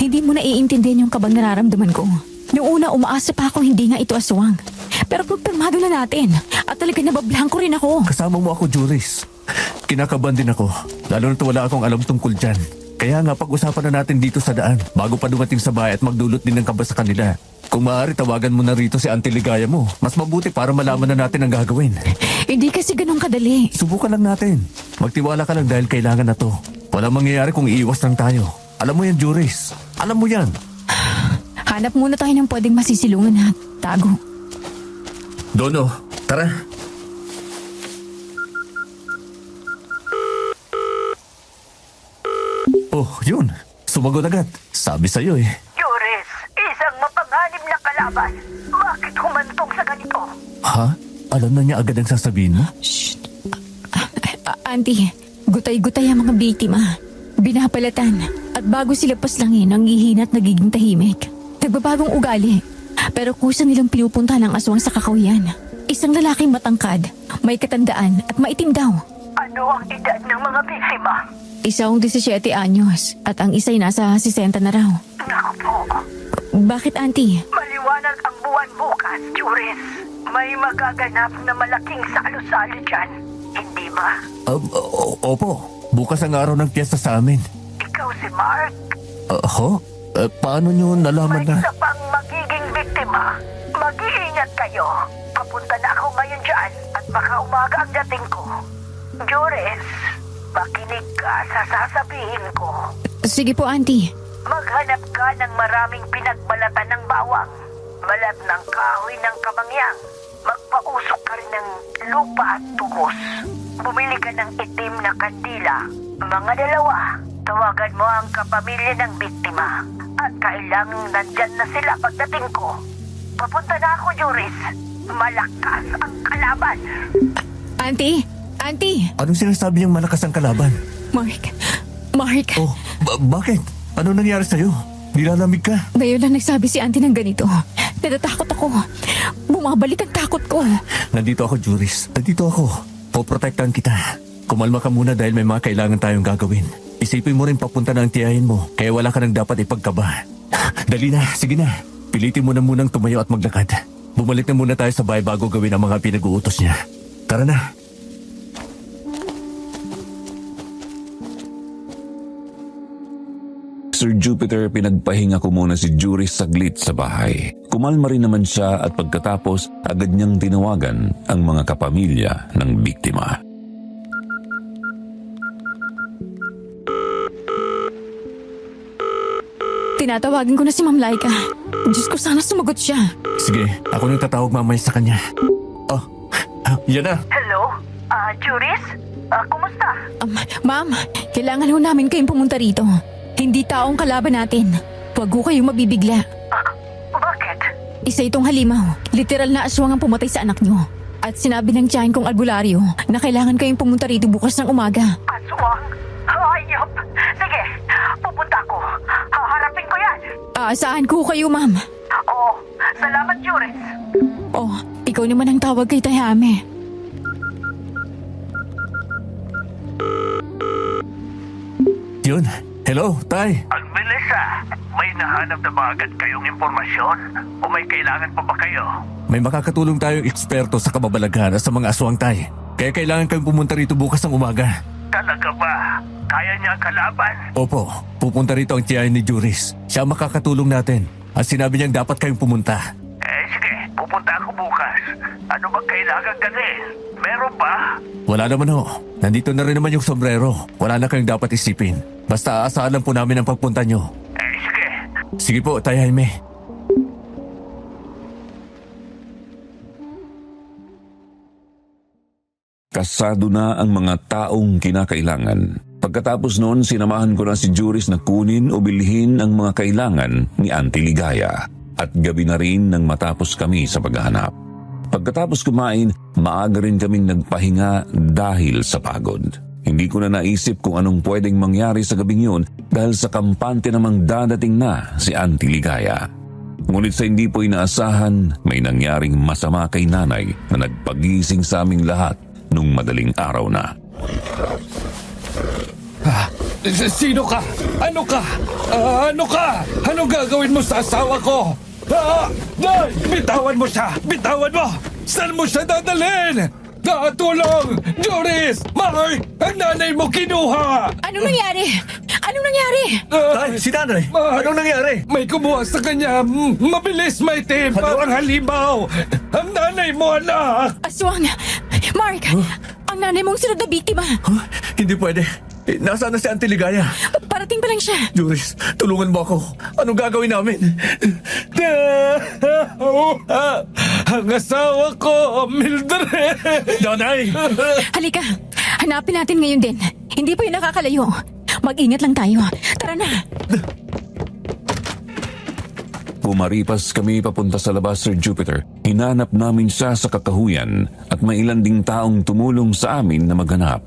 Hindi mo naiintindihan yung kabang nararamdaman ko. Noong una, umaasa pa ako hindi nga ito aswang. Pero pagpirmado na natin. At talaga nabablangko rin ako. Kasama mo ako, Juris. Kinakabahan din ako. Lalo na't wala akong alam tungkol dyan. Kaya nga pag-usapan na natin dito sa daan bago pa dumating sa bahay at magdulot din ng kaba sa kanila. Kung maaari, tawagan mo na rito si Auntie Ligaya mo. Mas mabuti para malaman na natin ang gagawin. Hindi kasi ganun kadali. Subukan lang natin. Magtiwala ka lang dahil kailangan na to. Walang mangyayari kung iiwas lang tayo. Alam mo yan, Juris. Alam mo yan. Hanap muna tayo ng pwedeng masisilungan at tago. Dono, tara. Oh, yun. Sumagot agad. Sabi sa'yo Juris, isang mapanganib na kalaban. Bakit humantong sa ganito? Ha? Alam na niya agad ang sasabihin mo? Shh. Auntie, gutay-gutay ang mga biktima. Binapalatan. At bago sila paslangin, ang ihina at nagiging tahimik. Nagbabagong ugali. Pero kusa nilang pinupunta ng aswang sa kakawian. Isang lalaking matangkad, may katandaan at maitim daw. Ano ang edad ng mga biktima? Isang 17 anyos at ang isa'y nasa 60 na raw. Naku po, Bakit, Auntie? maliwanag ang buwan bukas, Juris. May magaganap na malaking salo-salo dyan. Hindi ba? Opo. Bukas ang araw ng piyesta sa amin. Ikaw si Mark. Paano nyo nalaman May na? isa pang magiging biktima. Mag-iingat kayo. Papunta na ako ngayon dyan at baka umaga ang dating ko. Juris, makinig ka sa sasabihin ko. Sige po, Auntie. Maghanap ka ng maraming pinagbalatan ng bawang. Balat ng kahoy ng kamangyang. Magpausok ka rin ng lupa at tugos. Bumili ka ng itim na kandila. Mga dalawa. Tawagan mo ang kapamilya ng biktima. At kailangang nandyan na sila pagdating ko. Papunta na ako, Juris. malakas ang kalaban. Auntie! Auntie! Anong sinasabi niyang malakas ang kalaban? Mark! Mark! Oh, bakit? Ano nangyari sa'yo? Nilalamig ka. Ngayon lang nagsabi si auntie ng ganito. Natatakot ako. Bumabalik ang takot ko. Nandito ako, Juris. Nandito ako. Poprotektahan kita. Kumalma ka muna dahil may mga kailangan tayong gagawin. Isipin mo rin papunta na ang tiyahin mo, kaya wala ka nang dapat ipagkaba. Dali na, sige na. Pilitin mo na munang tumayo at maglakad. Bumalik na muna tayo sa bahay bago gawin ang mga pinag-uutos niya. Tara na. Sir Jupiter, pinagpahinga ko muna si Juris saglit sa bahay. Kumalma rin naman siya at pagkatapos agad niyang tinawagan ang mga kapamilya ng biktima. Tinatawagan ko na si Ma'am Laika. Diyos ko, sana sumagot siya. Sige, ako nang tatawag mamaya sa kanya. Oh, yan na. Hello? Juris? Kumusta? Ma'am, kailangan ho namin kayong pumunta rito. Hindi taong kalaban natin. Huwag ho kayong mabibigla. Bakit? Isa itong halimaw. Literal na aswang ang pumatay sa anak niyo. At sinabi ng tiyahin kong albularyo na kailangan kayong pumunta rito bukas ng umaga. Aswang? Hayop! Sige, pupunta ako. Haharapin ko yan. Aasahan ko kayo, ma'am. Oo, salamat, Juris. Oh, ikaw naman ang tawag kay Tayame. Yun. Hello, Tay. Ang bilis May nahanap na ba agad kayong impormasyon? O may kailangan pa ba kayo? May makakatulong tayong eksperto sa kababalaghan at sa mga aswang, Tay. Kaya kailangan kayong pumunta rito bukas ng umaga. Talaga ba? Kaya niya ang kalaban? Opo, pupunta rito ang tiyahin ni Juris. Siya ang makakatulong natin. At sinabi niyang dapat kayong pumunta. Sige, pupunta ako bukas. Ano ba kailangan gawin? Meron ba? Wala naman ho. Nandito na rin naman yung sombrero. Wala na kayong dapat isipin. Basta aasahan lang po namin ang pagpunta niyo. Sige. Sige po, Tay Jaime. Kasado na ang mga taong kinakailangan. Pagkatapos noon, sinamahan ko na si Juris na kunin o bilhin ang mga kailangan ni Auntie Ligaya. At gabi na rin nang matapos kami sa paghahanap. Pagkatapos kumain, maaga rin kaming nagpahinga dahil sa pagod. Hindi ko na naisip kung anong pwedeng mangyari sa gabing yun dahil sa kampante namang dadating na si Auntie Ligaya. Ngunit sa hindi po inaasahan, may nangyaring masama kay nanay na nagpagising sa aming lahat nung madaling araw na. Sino ka? Ano ka? Ano ka? Anong gagawin mo sa asawa ko? Nay! Bitawan mo siya! Bitawan mo! Saan mo siya dadalhin? Tulong! Joris! Mark! Ang nanay mo kinuha! Anong nangyari? Anong nangyari? Tay, si nanay! Anong nangyari? May kumuha sa kanya. Mabilis, may tip. Parang halimaw. Ang nanay mo, anak! Aswang! Mark! Ang nanay mong sunod na biktima. Huh? Hindi pwede. Nasaan na si Auntie Ligaya? Parating pa lang siya. Juris, tulungan mo ako. Anong gagawin namin? Ang asawa ko, Mildred! Nanay! Halika, hanapin natin ngayon din. Hindi pa yun nakakalayo. Mag-ingat lang tayo. Tara na! Pumaripas kami papunta sa labas, Sir Jupiter. Hinanap namin siya sa kakahuyan at may ilan ding taong tumulong sa amin na maghanap.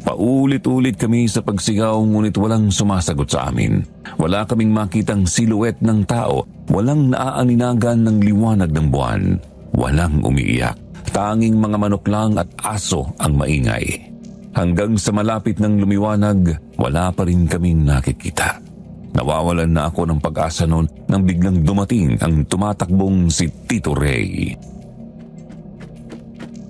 Paulit-ulit kami sa pagsigaw ngunit walang sumasagot sa amin. Wala kaming makitang siluet ng tao, walang naaaninagan ng liwanag ng buwan, walang umiiyak. Tanging mga manok lang at aso ang maingay. Hanggang sa malapit ng lumiwanag, wala pa rin kaming nakikita. Nawawalan na ako ng pag-asa noon nang biglang dumating ang tumatakbong si Tito Ray.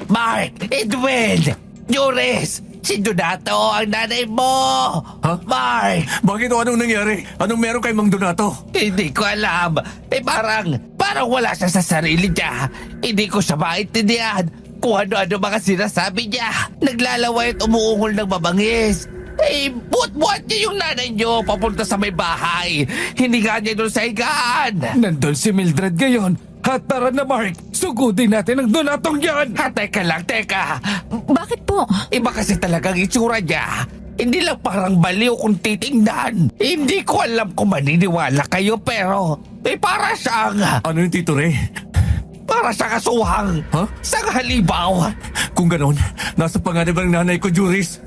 Mark! Edwin! Juris! Si Donato ang nanay mo! Ha? Mark! Bakit o anong nangyari? Anong meron kay Mang Donato? Hindi ko alam. Parang wala siya sa sarili niya. Hindi ko siya maintindihan kung ano-ano mga sinasabi niya. Naglalaway at umuungol ng mabangis. Buat-buat niya yung nanay niyo papunta sa may bahay. Hininga niya doon sa higaan. Nandun si Mildred ngayon. At tara na, Mark. Sugudin natin ang Donatong yan. Teka lang, teka. Bakit po? Iba kasi talagang itsura niya. Hindi lang parang baliw kung titingnan. Hindi ko alam kung maniniwala kayo pero para siyang... Ano yung Tito Ray? Para Para sa kasuhang. Ha? Sa halibaw. Kung ganon, nasa panganib ang nanay ko, Juris.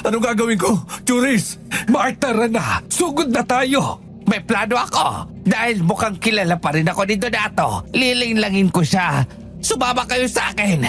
Anong gagawin ko, Juris? Mark, tara na. Sugod na tayo. May plano ako. Dahil mukhang kilala pa rin ako ni Donato. Lilinlangin ko siya. Sumama kayo sa akin.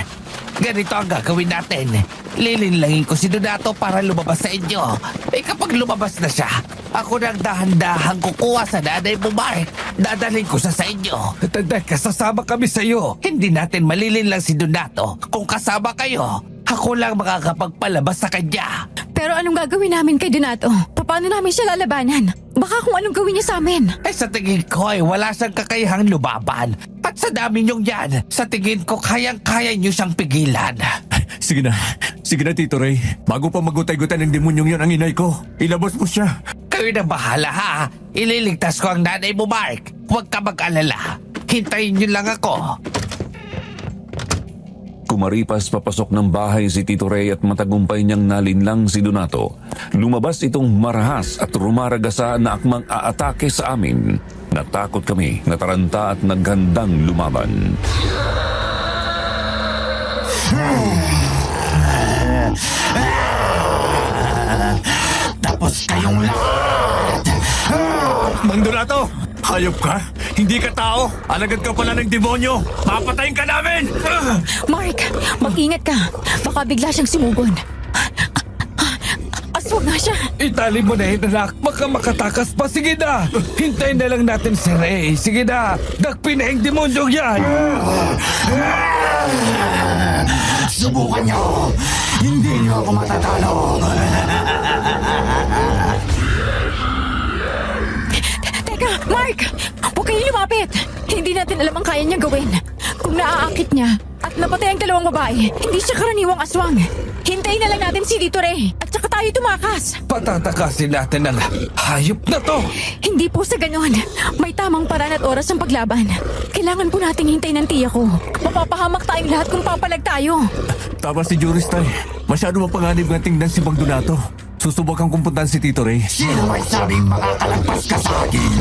Ganito ang gagawin natin. Lilinlangin ko si Donato para lumabas sa inyo. Kapag lumabas na siya, ako nang dahan-dahang kukuha sa nanay mo, Mark. Dadalhin ko siya sa inyo. Teka, sasama kami sa iyo. Hindi natin malilinlang si Donato. Kung kasama kayo, ako lang makakapagpalabas sa kanya. Pero anong gagawin namin kay Donato? Paano namin siya lalabanan? Baka kung anong gawin niya sa amin. Sa tingin ko ay wala siyang kakayahang lumaban. At sa dami niyong yan, sa tingin ko kayang-kaya niyo siyang pigilan. Sige na, Tito Ray. Bago pa magutay-gutay ng demonyong yon ang inay ko, ilabas mo siya. Kayo na bahala ha. Ililigtas ko ang nanay mo, Mark. Huwag ka mag-alala. Hintayin niyo lang ako. Kumaripas papasok ng bahay si Tito Ray at matagumpay niyang nalinlang si Donato. Lumabas itong marahas at rumaragasa na akmang aatake sa amin. Natakot kami, nataranta at naghandang lumaban. Tapos kayong lahat! Mang Donato, hayop ka? Hindi ka tao? Alagad ka pala ng demonyo! Papatayin ka namin! Mark, mag-ingat ka. Baka bigla siyang sumugod. Aswang na siya. Itali mo na yun, anak. Baka makatakas pa. Sige na. Hintayin na lang natin si Ray. Sige na. Dakpin na yung demonyong yan. Subukan niyo! Hindi niyo ako matatalo! Teka, Mark! Huwag kayong lumapit! Hindi natin alam ang kaya niyang gawin. Kung naaakit niya at napatay ang dalawang babae, hindi siya karaniwang aswang. Hintayin na lang natin si Tito Ray at saka tayo tumakas. Patatakasin natin ang hayop na to. Hindi po sa ganon. May tamang paraan at oras ang paglaban. Kailangan po nating hintayin ng tiya ko. Mapapahamak tayong lahat kung papalag tayo. Tama si Juris, tay. Masyado mapanganib nga tingnan si Mang Donato. Susubukan kong puntahan si Tito Ray. Sino may sabing makakalagpas ka sa akin?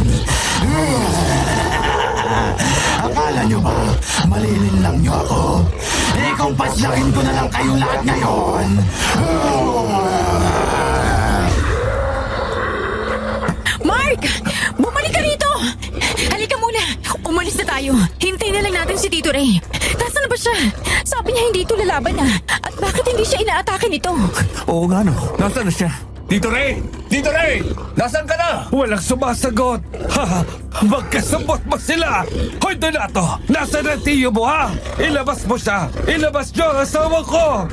Akala nyo ba malilinlang nyo ako? Kung paslakin ko na lang kayong lahat ngayon. Mark! Bumalik ka rito! Halika muna! Umalis na tayo. Hintayin na lang natin si Tito Ray. Nasaan na ba siya? Sabi niya hindi ito lalaban na. At bakit hindi siya inaatake nito? Oo nga no. Nasaan na siya? Tito Ray! Tito Ray! Nasaan ka na? Walang sumasagot. Ha, magkasabot mo sila. Hoy, Donato! Nasaan ang tiyo mo, ha? Ilabas mo siya. Ilabas niyo ang asawa ko.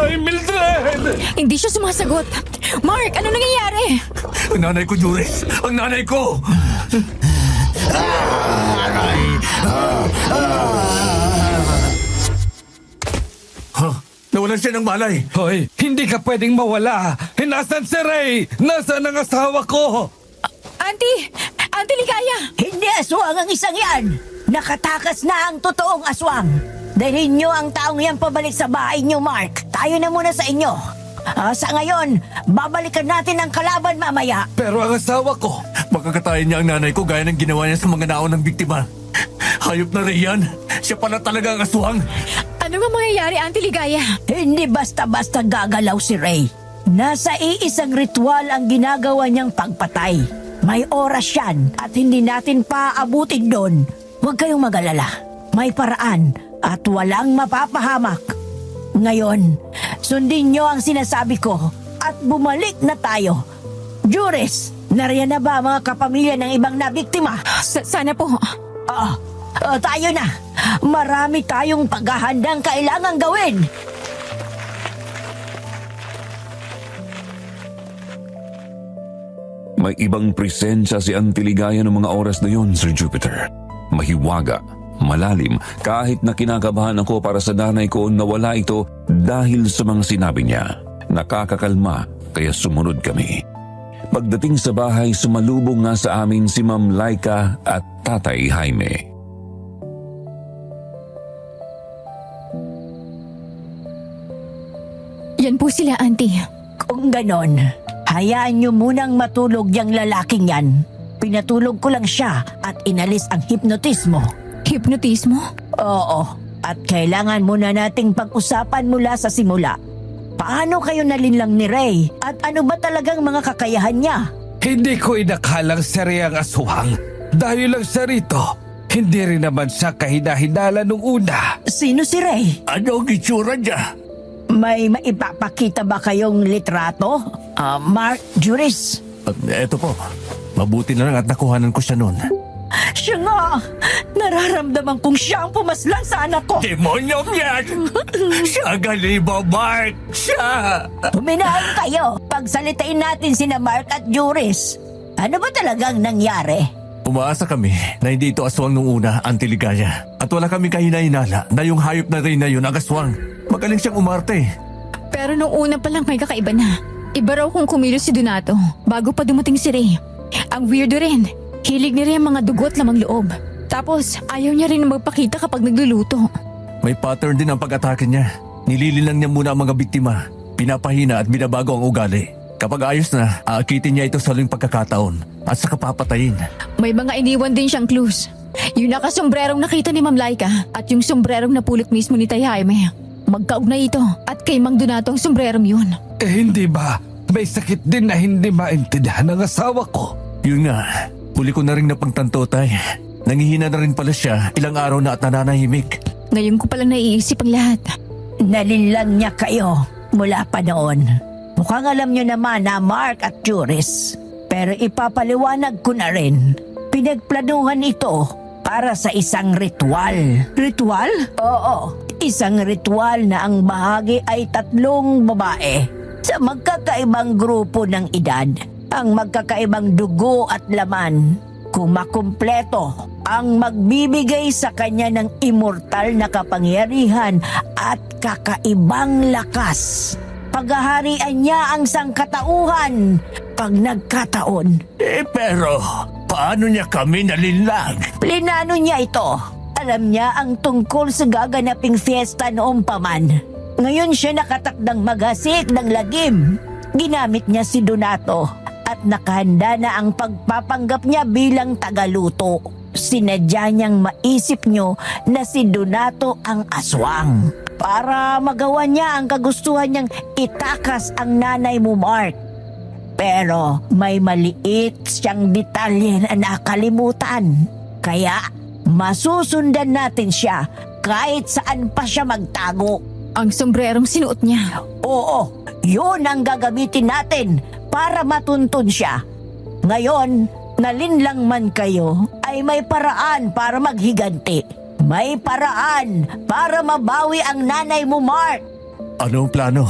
Ay, Mildred! Hindi siya sumasagot. Mark, ano nangyayari? Ang nanay ko, Juris! Ang nanay ko! Nawalan siya ng malay. Hoy, hindi ka pwedeng mawala. Nasaan si Ray? Nasaan ang asawa ko? Auntie! Auntie Ligaya! Hindi aswang ang isang yan. Nakatakas na ang totoong aswang. Dalhin nyo ang taong yan pabalik sa bahay nyo, Mark. Tayo na muna sa inyo. Sa ngayon, babalikan natin ang kalaban mamaya. Pero ang asawa ko, Makakatayin niya ang nanay ko gaya ng ginawa niya sa mga naon ng biktima. Hayop na Ray yan. Siya pala talaga ang aswang. Ano nga mangyayari, Auntie Ligaya? Hindi basta-basta gagalaw si Ray. Nasa iisang ritual ang ginagawa niyang pagpatay. May oras yan at hindi natin paaabutin doon. Huwag kayong mag-alala. May paraan at walang mapapahamak. Ngayon, sundin niyo ang sinasabi ko at bumalik na tayo. Juris, nariyan na ba ang mga kapamilya ng ibang nabiktima? Sana po. Tayo na. Marami tayong paghahandang kailangang gawin. May ibang presensya si Antiligaya ng mga oras na yon, Sir Jupiter. Mahiwaga, malalim, kahit na kinakabahan ako para sa nanay ko, nawala ito dahil sa mga sinabi niya. Nakakakalma, kaya sumunod kami. Pagdating sa bahay, sumalubong nga sa amin si Ma'am Laika at Tatay Jaime. Yan po sila, Auntie. Kung ganon, hayaan niyo munang matulog yung lalaking yan. Pinatulog ko lang siya at inalis ang hipnotismo. Hipnotismo? Oo, at kailangan muna nating pag-usapan mula sa simula. Paano kayo nalinlang ni Ray? At ano ba talagang mga kakayahan niya? Hindi ko inakalang si Ray ang aswang. Dahil lang siya rito, hindi rin naman siya kahinahinala nung una. Sino si Ray? Ano ang itsura niya? May maipapakita ba kayong litrato? Mark Juris? Eto po, mabuti na lang at nakuhanan ko siya noon. Siya nga! Nararamdaman kong siya ang pumaslang sa anak ko! Demonyong yan! Siya galibo, Mark! Siya! Huminahon kayo! Pagsalitain natin sina Mark at Juris. Ano ba talagang nangyari? Umaasa kami na hindi ito aswang nung una, Antiligaya. At wala kami kahinahinala na yung hayop na rin na yun ang aswang. Magaling siyang umarte. Pero nung una pa lang may kakaiba na. Iba raw kung kumilos si Donato bago pa dumating si Ray. Ang weirdo rin. Hilig ni Ray ang mga dugo at lamang loob. Tapos ayaw niya rin magpakita kapag nagluluto. May pattern din ang pag-atake niya. Nilililang niya muna ang mga biktima. Pinapahina at binabago ang ugali. Kapag ayos na, aakitin niya ito sa huling pagkakataon at saka papatayin. May mga iniwan din siyang clues. Yung nakasombrerong nakita ni Ma'am Laika at yung sombrerong napulot mismo ni Tay Jaime. Magkaugnay ito at kay Mang Donato ang sombrerong yun. Hindi ba? May sakit din na hindi maintindihan ng asawa ko. Yun nga, huli ko na rin napagtanto, Tay. Nangihina na rin pala siya ilang araw na at nananahimik. Ngayon ko palang naiisip ang lahat. Nalinlang niya kayo mula pa noon. Mukhang alam niyo naman na Mark at Juris. Pero ipapaliwanag ko na rin. Pinagplanuhan ito para sa isang ritual. Ritual? Oo. Isang ritual na ang bahagi ay 3 babae sa magkakaibang grupo ng edad. Ang magkakaibang dugo at laman. Kung makumpleto, ang magbibigay sa kanya ng immortal na kapangyarihan at kakaibang lakas. Paghaharian niya ang sangkatauhan pag nagkataon. Pero paano niya kami nalinlang? Plinano niya ito. Alam niya ang tungkol sa gaganaping fiesta noong paman. Ngayon siya nakatakdang maghasik ng lagim. Ginamit niya si Donato at nakahanda na ang pagpapanggap niya bilang tagaluto. Sinadya niyang maisip niyo na si Donato ang aswang para magawa niya ang kagustuhan niyang itakas ang nanay mo, Mark. Pero may maliit siyang detalye na nakalimutan. Kaya masusundan natin siya kahit saan pa siya magtago. Ang sombrerong sinuot niya. Oo, yun ang gagamitin natin para matuntun siya. Ngayon, nalinlang man kayo, ay may paraan para maghiganti. May paraan para mabawi ang nanay mo, Mark. Ano ang plano?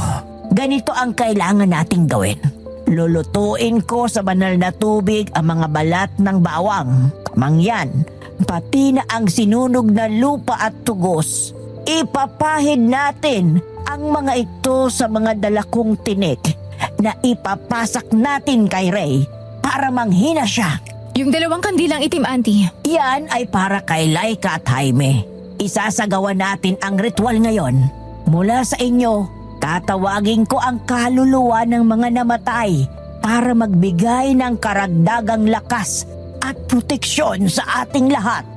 Ganito ang kailangan nating gawin. Lulutuin ko sa banal na tubig ang mga balat ng bawang, kamangyan, pati na ang sinunog na lupa at tugos. Ipapahid natin ang mga ito sa mga dalakong tinik na ipapasak natin kay Ray para manghina siya. Yung 2 kandilang itim, Auntie. Yan ay para kay Laika at Jaime. Isasagawa natin ang ritual ngayon. Mula sa inyo, tatawagin ko ang kaluluwa ng mga namatay para magbigay ng karagdagang lakas at proteksyon sa ating lahat.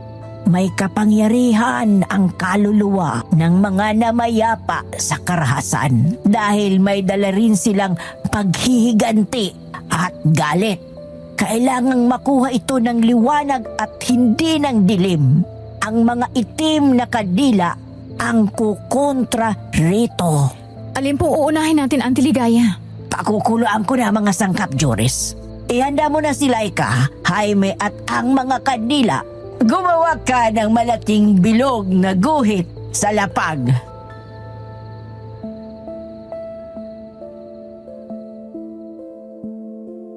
May kapangyarihan ang kaluluwa ng mga namayapa sa karahasan dahil may dala rin silang paghihiganti at galit. Kailangang makuha ito ng liwanag at hindi ng dilim. Ang mga itim na kadila ang kukontra rito. Alin pong uunahin natin, Auntie Ligaya? Pakukuluan ko na mga sangkap, Joris. Ihanda mo na si Laika, Jaime at ang mga kadila. Gumawa ka ng malaking bilog na guhit sa lapag.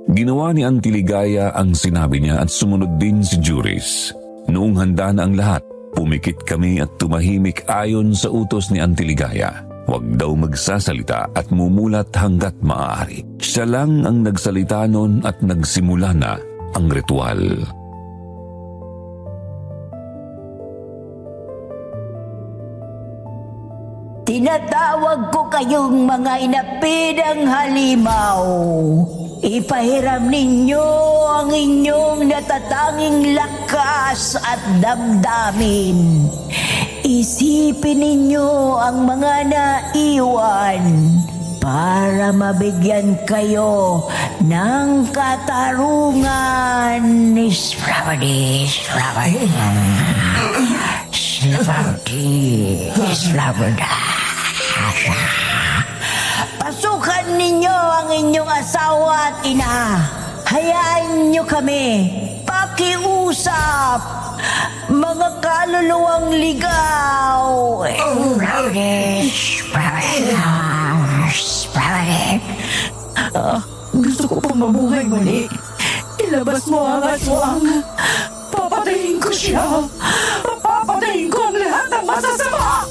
Ginawa ni Antiligaya ang sinabi niya at sumunod din si Juris. Noong handa na ang lahat, pumikit kami at tumahimik ayon sa utos ni Antiligaya. Huwag daw magsasalita at mumulat hanggat maaari. Siya lang ang nagsalita noon at nagsimula na ang ritual. Tinatawag ko kayong mga inapidang halimaw. Ipahiram ninyo ang inyong natatanging lakas at damdamin. Isipin ninyo ang mga naiwan para mabigyan kayo ng katarungan. Pasukan ninyo ang inyong asawa at ina. Hayaan nyo kami pakiusap, mga kaluluwang ligaw. Gusto ko pang mabuhay muli. Ilabas mo ang aswang. Papatayin ko siya. Papatayin ko ang lahat ng masasama.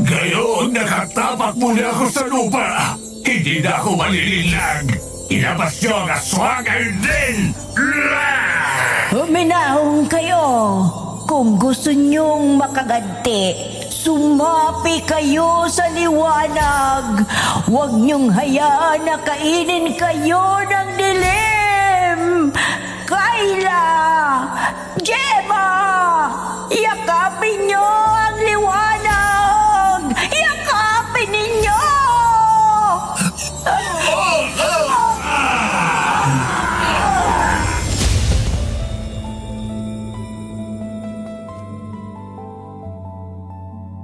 Gayong nakatapak muna ako sa lupa. Hindi na ako malilinlag. Ilabas niyo ang aswang ngayon din! Huminahon kayo. Kung gusto niyong makaganti, sumapi kayo sa liwanag. Huwag niyong hayaan na kainin kayo ng dilim. Kayla! Gemma! Yakapin niyo ang liwanag! Yakapin ninyo!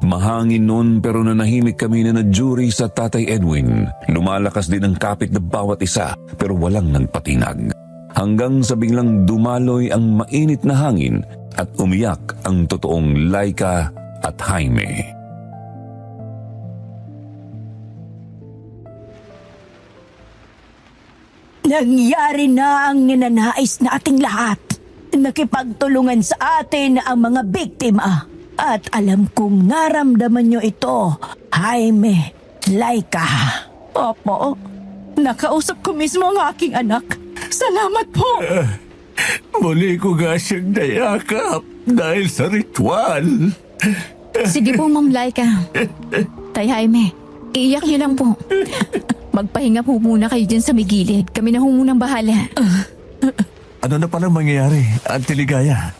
Mahangin noon pero nanahimik kami na jury sa Tatay Edwin. Lumalakas din ang kapit na bawat isa pero walang nagpatinag. Hanggang sa biglang dumaloy ang mainit na hangin at umiyak ang totoong Laika at Jaime. Nangyari na ang ninanais nating lahat. Nakipagtulungan sa atin ang mga biktima. At alam kong naramdaman nyo ito, Jaime, Laika. Opo, nakausap ko mismo ang aking anak. Salamat po. Muli ko nga siyang nayakap dahil sa ritual. Sige po, Ma'am Laika. Tay Jaime, iiyak niyo lang po. Magpahinga po muna kayo dyan sa may gilid. Kami na ho munang bahala. Ano na palang mangyayari, Auntie Ligaya?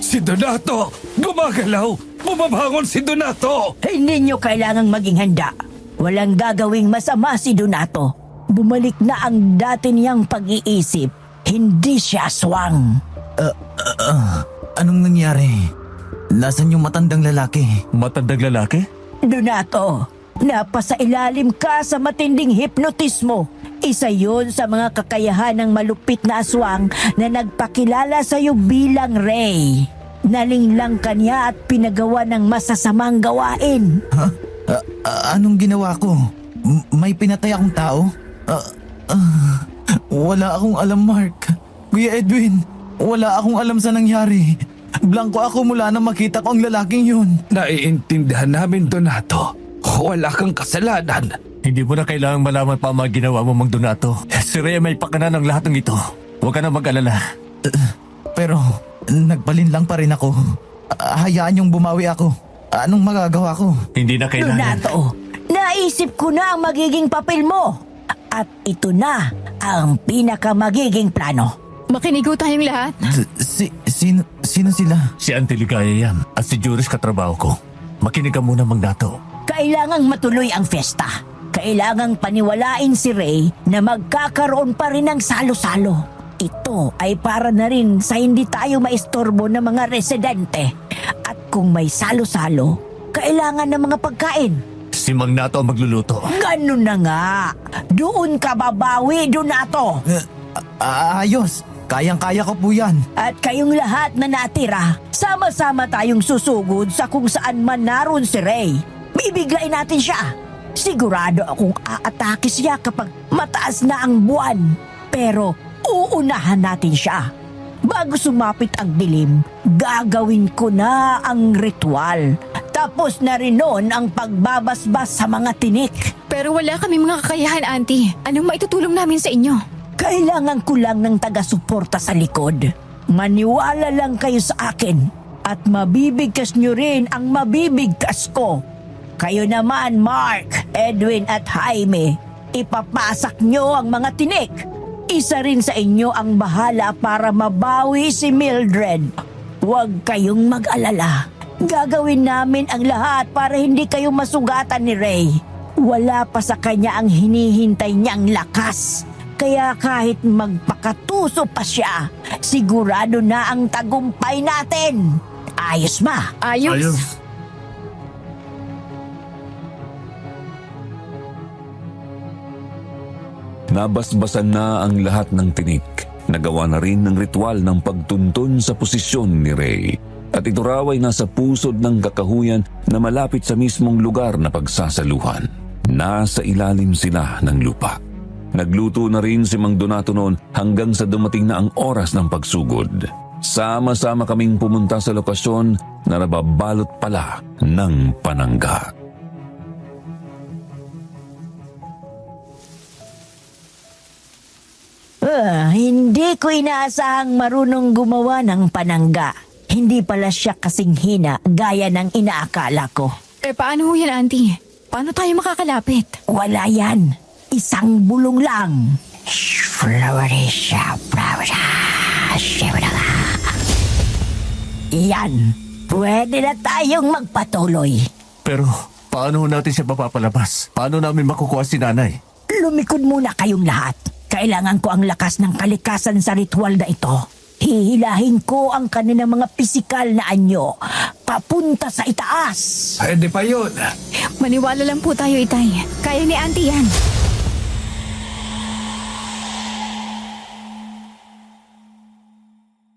Si Donato! Gumagalaw! Bumabangon si Donato! Hindi nyo kailangang maging handa. Walang gagawing masama si Donato. Bumalik na ang dati niyang pag-iisip. Hindi siya aswang. Anong nangyari? Nasaan yung matandang lalaki? Matandang lalaki? Donato, napasa ilalim ka sa matinding hipnotismo. Isa yun sa mga kakayahan ng malupit na aswang na nagpakilala sa iyo bilang Ray. Nalinglang ka niya at pinagawa ng masasamang gawain. Anong ginawa ko? May pinatay akong tao? Wala akong alam, Mark. Kuya Edwin, wala akong alam sa nangyari. Blanco ako mula nang makita ko ang lalaking yun. Naiintindihan namin, Donato. Wala kang kasalanan. Hindi mo na kailangang malaman pa ang mga ginawa mo, Mang Donato. Si Rhea may pakana ng lahat ng ito. Huwag ka na mag-alala. Pero nagpalin lang pa rin ako. Hayaan yung bumawi ako. Anong magagawa ko? Hindi na kailangan. Donato, naisip ko na ang magiging papel mo. At ito na ang pinakamagiging plano. Makinig ho tayong lahat. Sino sila? Si Auntie Ligaya yan at si Juris katrabaho ko. Makinig ka muna, Mang Dato. Kailangang matuloy ang fiesta. Kailangang paniwalain si Ray na magkakaroon pa rin ng salo-salo. Ito ay para na rin sa hindi tayo maistorbo ng mga residente. At kung may salo-salo, kailangan ng mga pagkain. Si Mang Nato ang magluluto. Ganun na nga. Doon ka babawi, Donato. Ayos. Kayang-kaya ko po yan. At kayong lahat na natira, sama-sama tayong susugod sa kung saan man naroon si Ray. Bibiglain natin siya. Sigurado akong aatake siya kapag mataas na ang buwan. Pero uunahan natin siya. Bago sumapit ang dilim, gagawin ko na ang ritual. Tapos na rin noon ang pagbabasbas sa mga tinik. Pero wala kami mga kakayahan, Auntie. Anong maitutulong namin sa inyo? Kailangan ko lang ng taga-suporta sa likod. Maniwala lang kayo sa akin at mabibigkas nyo rin ang mabibigkas ko. Kayo naman, Mark, Edwin at Jaime, ipapasak nyo ang mga tinik. Isa rin sa inyo ang bahala para mabawi si Mildred. Huwag kayong mag-alala. Gagawin namin ang lahat para hindi kayo masugatan ni Ray. Wala pa sa kanya ang hinihintay niyang lakas. Kaya kahit magpakatuso pa siya, sigurado na ang tagumpay natin. Ayos ba? Ayos. Nabasbasan na ang lahat ng tinik. Nagawa na rin ng ritual ng pagtuntun sa posisyon ni Ray. At ito raw ay nasa pusod ng kakahuyan na malapit sa mismong lugar na pagsasaluhan. Nasa ilalim sila ng lupa. Nagluto na rin si Mang Donato noon hanggang sa dumating na ang oras ng pagsugod. Sama-sama kaming pumunta sa lokasyon na nababalot pala ng panangga. Hindi ko inaasahang marunong gumawa ng panangga. Hindi pala siya kasing hina gaya ng inaakala ko. Paano ho yan, Auntie? Paano tayo makakalapit? Wala yan. Isang bulong lang. Yan. Pwede na tayong magpatuloy. Pero paano natin siya mapapalabas? Paano namin makukuha si nanay? Lumikod muna kayong lahat. Kailangan ko ang lakas ng kalikasan sa ritual na ito. Hihilahin ko ang kanilang mga pisikal na anyo papunta sa itaas. Pwede pa yun. Maniwala lang po tayo, Itay. Kaya ni Auntie yan.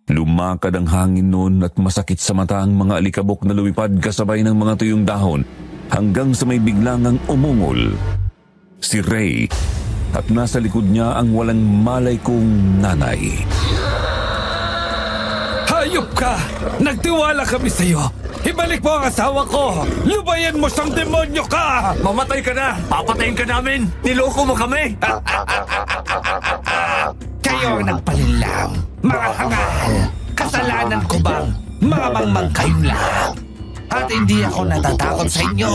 Lumakad ang hangin noon at masakit sa mata ang mga alikabok na lumipad kasabay ng mga tuyong dahon hanggang sa may biglangang umungol. Si Ray at nasa likod niya ang walang malay kong nanay. Hayop ka! Nagtiwala kami sa'yo. Ibalik mo ang asawa ko! Lubayan mo siyang demonyo ka! Mamatay ka na! Papatayin ka namin! Niloko mo kami! Kayo ang nagpalinlang, mga hangal. Kasalanan ko bang mga mangmang kayong lahat? At hindi ako natatakot sa inyo.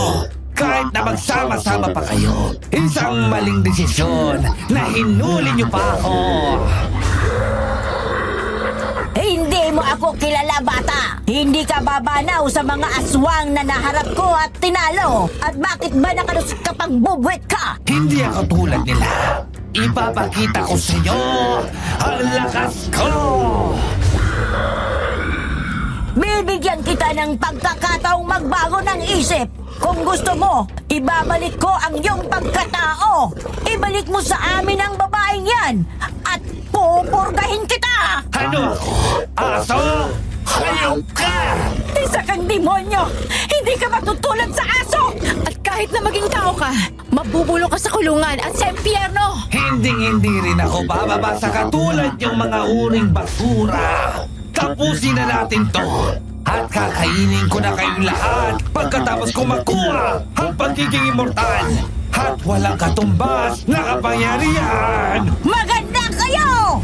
Kahit na magsama-sama pa kayo, isang maling desisyon na hinuli niyo pa ako. Hindi mo ako kilala, bata! Hindi ka babanaw sa mga aswang na naharap ko at tinalo! At bakit ba nakalusot ka pang bubwet ka? Hindi ako tulad nila. Ipapakita ko sa inyo ang lakas ko! Bibigyan kita ng pagkakataong magbago ng isip. Kung gusto mo, ibabalik ko ang iyong pagkatao. Ibalik mo sa amin ang babaeng yan at pupurgahin kita! Ano ako? Aso? Hayop ka! Isa kang demonyo! Hindi ka matutulad sa aso! At kahit na maging tao ka, mabubulong ka sa kulungan at sa impyerno! Hindi rin ako bababa sa katulad yung mga uring basura. Tapusin na natin to. At kakainin ko na kayong lahat pagkatapos ko makuha ang pagiging immortal. At walang katumbas na kapangyarihan. Maganda kayo!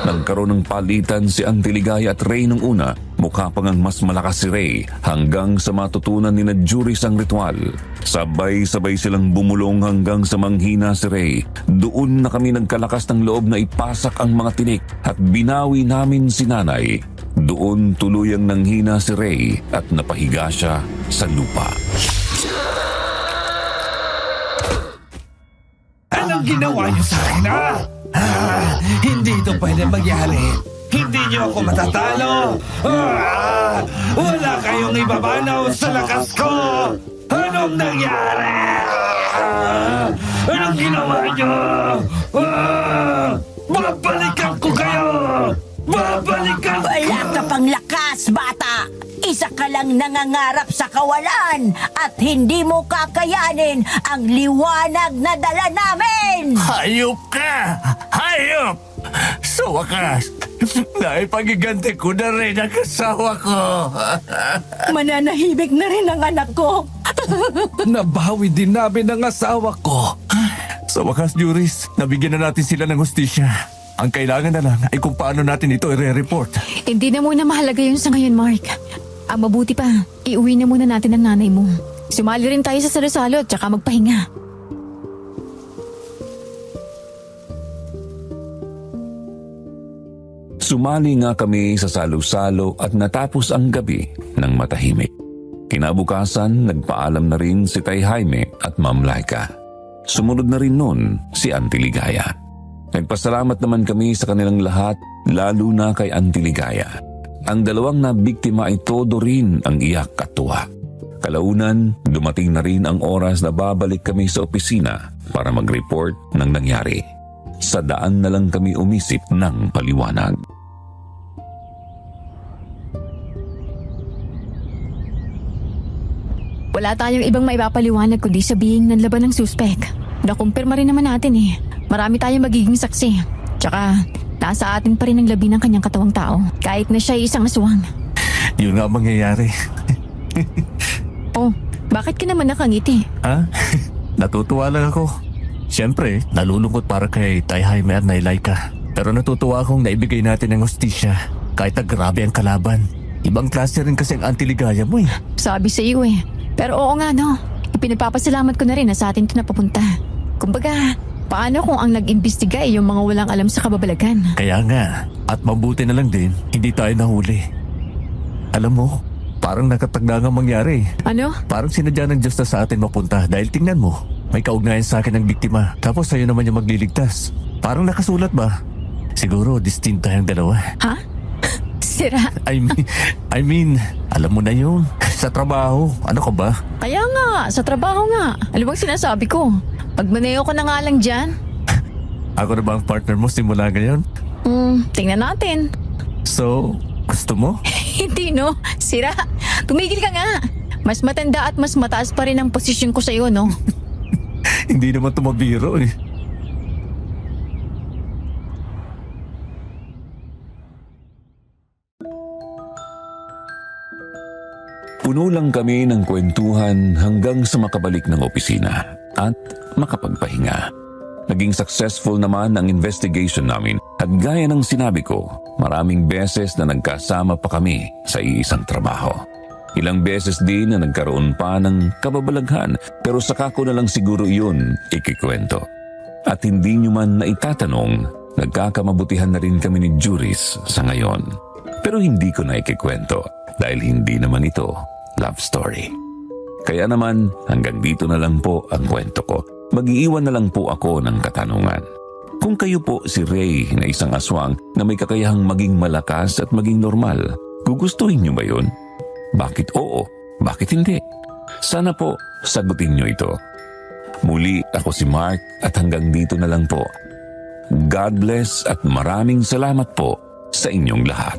Nagkaroon ng palitan si Auntie Ligaya at Ray nung una. Mukha pang ang mas malakas si Ray hanggang sa matutunan ni na Juris ang ritual. Sabay-sabay silang bumulong hanggang sa manghina si Ray. Doon na kami nagkalakas ng loob na ipasak ang mga tinik at binawi namin si nanay. Doon tuluyang nanghina si Ray at napahiga siya sa lupa. Anong ginawa niyo sa akin, ha? Hindi ito pwede mangyari. Hindi niyo ako matatalo. Wala kayong ibabanaw sa lakas ko. Anong nangyari? Anong ginawa niyo? Babalikan ko kayo! Babalikan ko! Wala ka pang lakas, bata! Isa ka lang nangangarap sa kawalan at hindi mo kakayanin ang liwanag na dala namin! Hayop ka! Hayop! Sa wakas, naipagigante ko na rin ang kasawa ko. Mananahimik na rin ang anak ko! Nabawi din namin ang asawa ko. Sa wakas, Juris, nabigyan na natin sila ng hustisya. Ang kailangan na lang ay kung paano natin ito i-report. Hindi na muna mahalaga yun sa ngayon, Mark. Ang mabuti pa, iuwi na muna natin ang nanay mo. Sumali rin tayo sa salo-salo at saka magpahinga. Sumali nga kami sa salo-salo at natapos ang gabi ng matahimik. Kinabukasan, nagpaalam na rin si Tay Jaime at Ma'am Laika. Sumunod na rin nun si Auntie Ligaya. Nagpasalamat naman kami sa kanilang lahat, lalo na kay Auntie Ligaya. Ang dalawang nabiktima ay todo rin ang iyak at tuwa. Kalaunan, dumating na rin ang oras na babalik kami sa opisina para mag-report ng nangyari. Sa daan na lang kami umisip ng paliwanag. Wala tayong ibang maipapaliwanag kundi sabihin ng laban ng suspek. Nakumpirma rin naman natin eh. Marami tayong magiging saksi. Tsaka, nasa atin pa rin ang labi ng kanyang katawang tao. Kahit na siya ay isang aswang. Yun nga ang mangyayari. Oh, bakit ka naman nakangiti? Ha? Natutuwa lang ako. Siyempre, nalulungkot para kay Tay Jaime at Nay Laika. Pero natutuwa akong naibigay natin ng hustisya. Kahit na grabe ang kalaban. Ibang klase rin kasi ang Auntie Ligaya mo eh. Sabi sa iyo eh. Pero oo nga no, ipinagpapasalamat ko na rin na sa atin ito napapunta. Kumbaga, paano kung ang nag-imbestiga ay yung mga walang alam sa kababalagan? Kaya nga, at mabuti na lang din, hindi tayo nahuli. Alam mo, parang nakatagda nga mangyari. Ano? Parang sinadya ng Diyos na sa atin mapunta dahil tingnan mo, may kaugnayan sa akin ng biktima. Tapos sa'yo naman yung magliligtas. Parang nakasulat ba? Siguro, distinct tayong dalawa. Ha? Sira. I mean, alam mo na yun. Sa trabaho, ano ka ba? Kaya nga, sa trabaho nga. Ano bang sinasabi ko? Pagmaneo ko na nga lang dyan. Ako na ba ang partner mo simula ngayon? Tingnan natin. So, gusto mo? Hindi no, sira. Tumigil ka nga. Mas matanda at mas mataas pa rin ang posisyon ko sa'yo, no? Hindi naman tumabiro eh. Puno lang kami ng kwentuhan hanggang sa makabalik ng opisina at makapagpahinga. Naging successful naman ang investigation namin at gaya ng sinabi ko, maraming beses na nagkasama pa kami sa iisang trabaho. Ilang beses din na nagkaroon pa ng kababalaghan pero saka ko na lang siguro yun ikikwento. At hindi nyo man na itatanong, nagkakamabutihan na rin kami ni Juris sa ngayon. Pero hindi ko na ikikwento dahil hindi naman ito love story. Kaya naman hanggang dito na lang po ang kwento ko. Mag-iiwan na lang po ako ng katanungan. Kung kayo po si Ray na isang aswang na may kakayahang maging malakas at maging normal, gugustuhin niyo ba yun? Bakit oo? Bakit hindi? Sana po sagutin niyo ito. Muli ako si Mark at hanggang dito na lang po. God bless at maraming salamat po sa inyong lahat.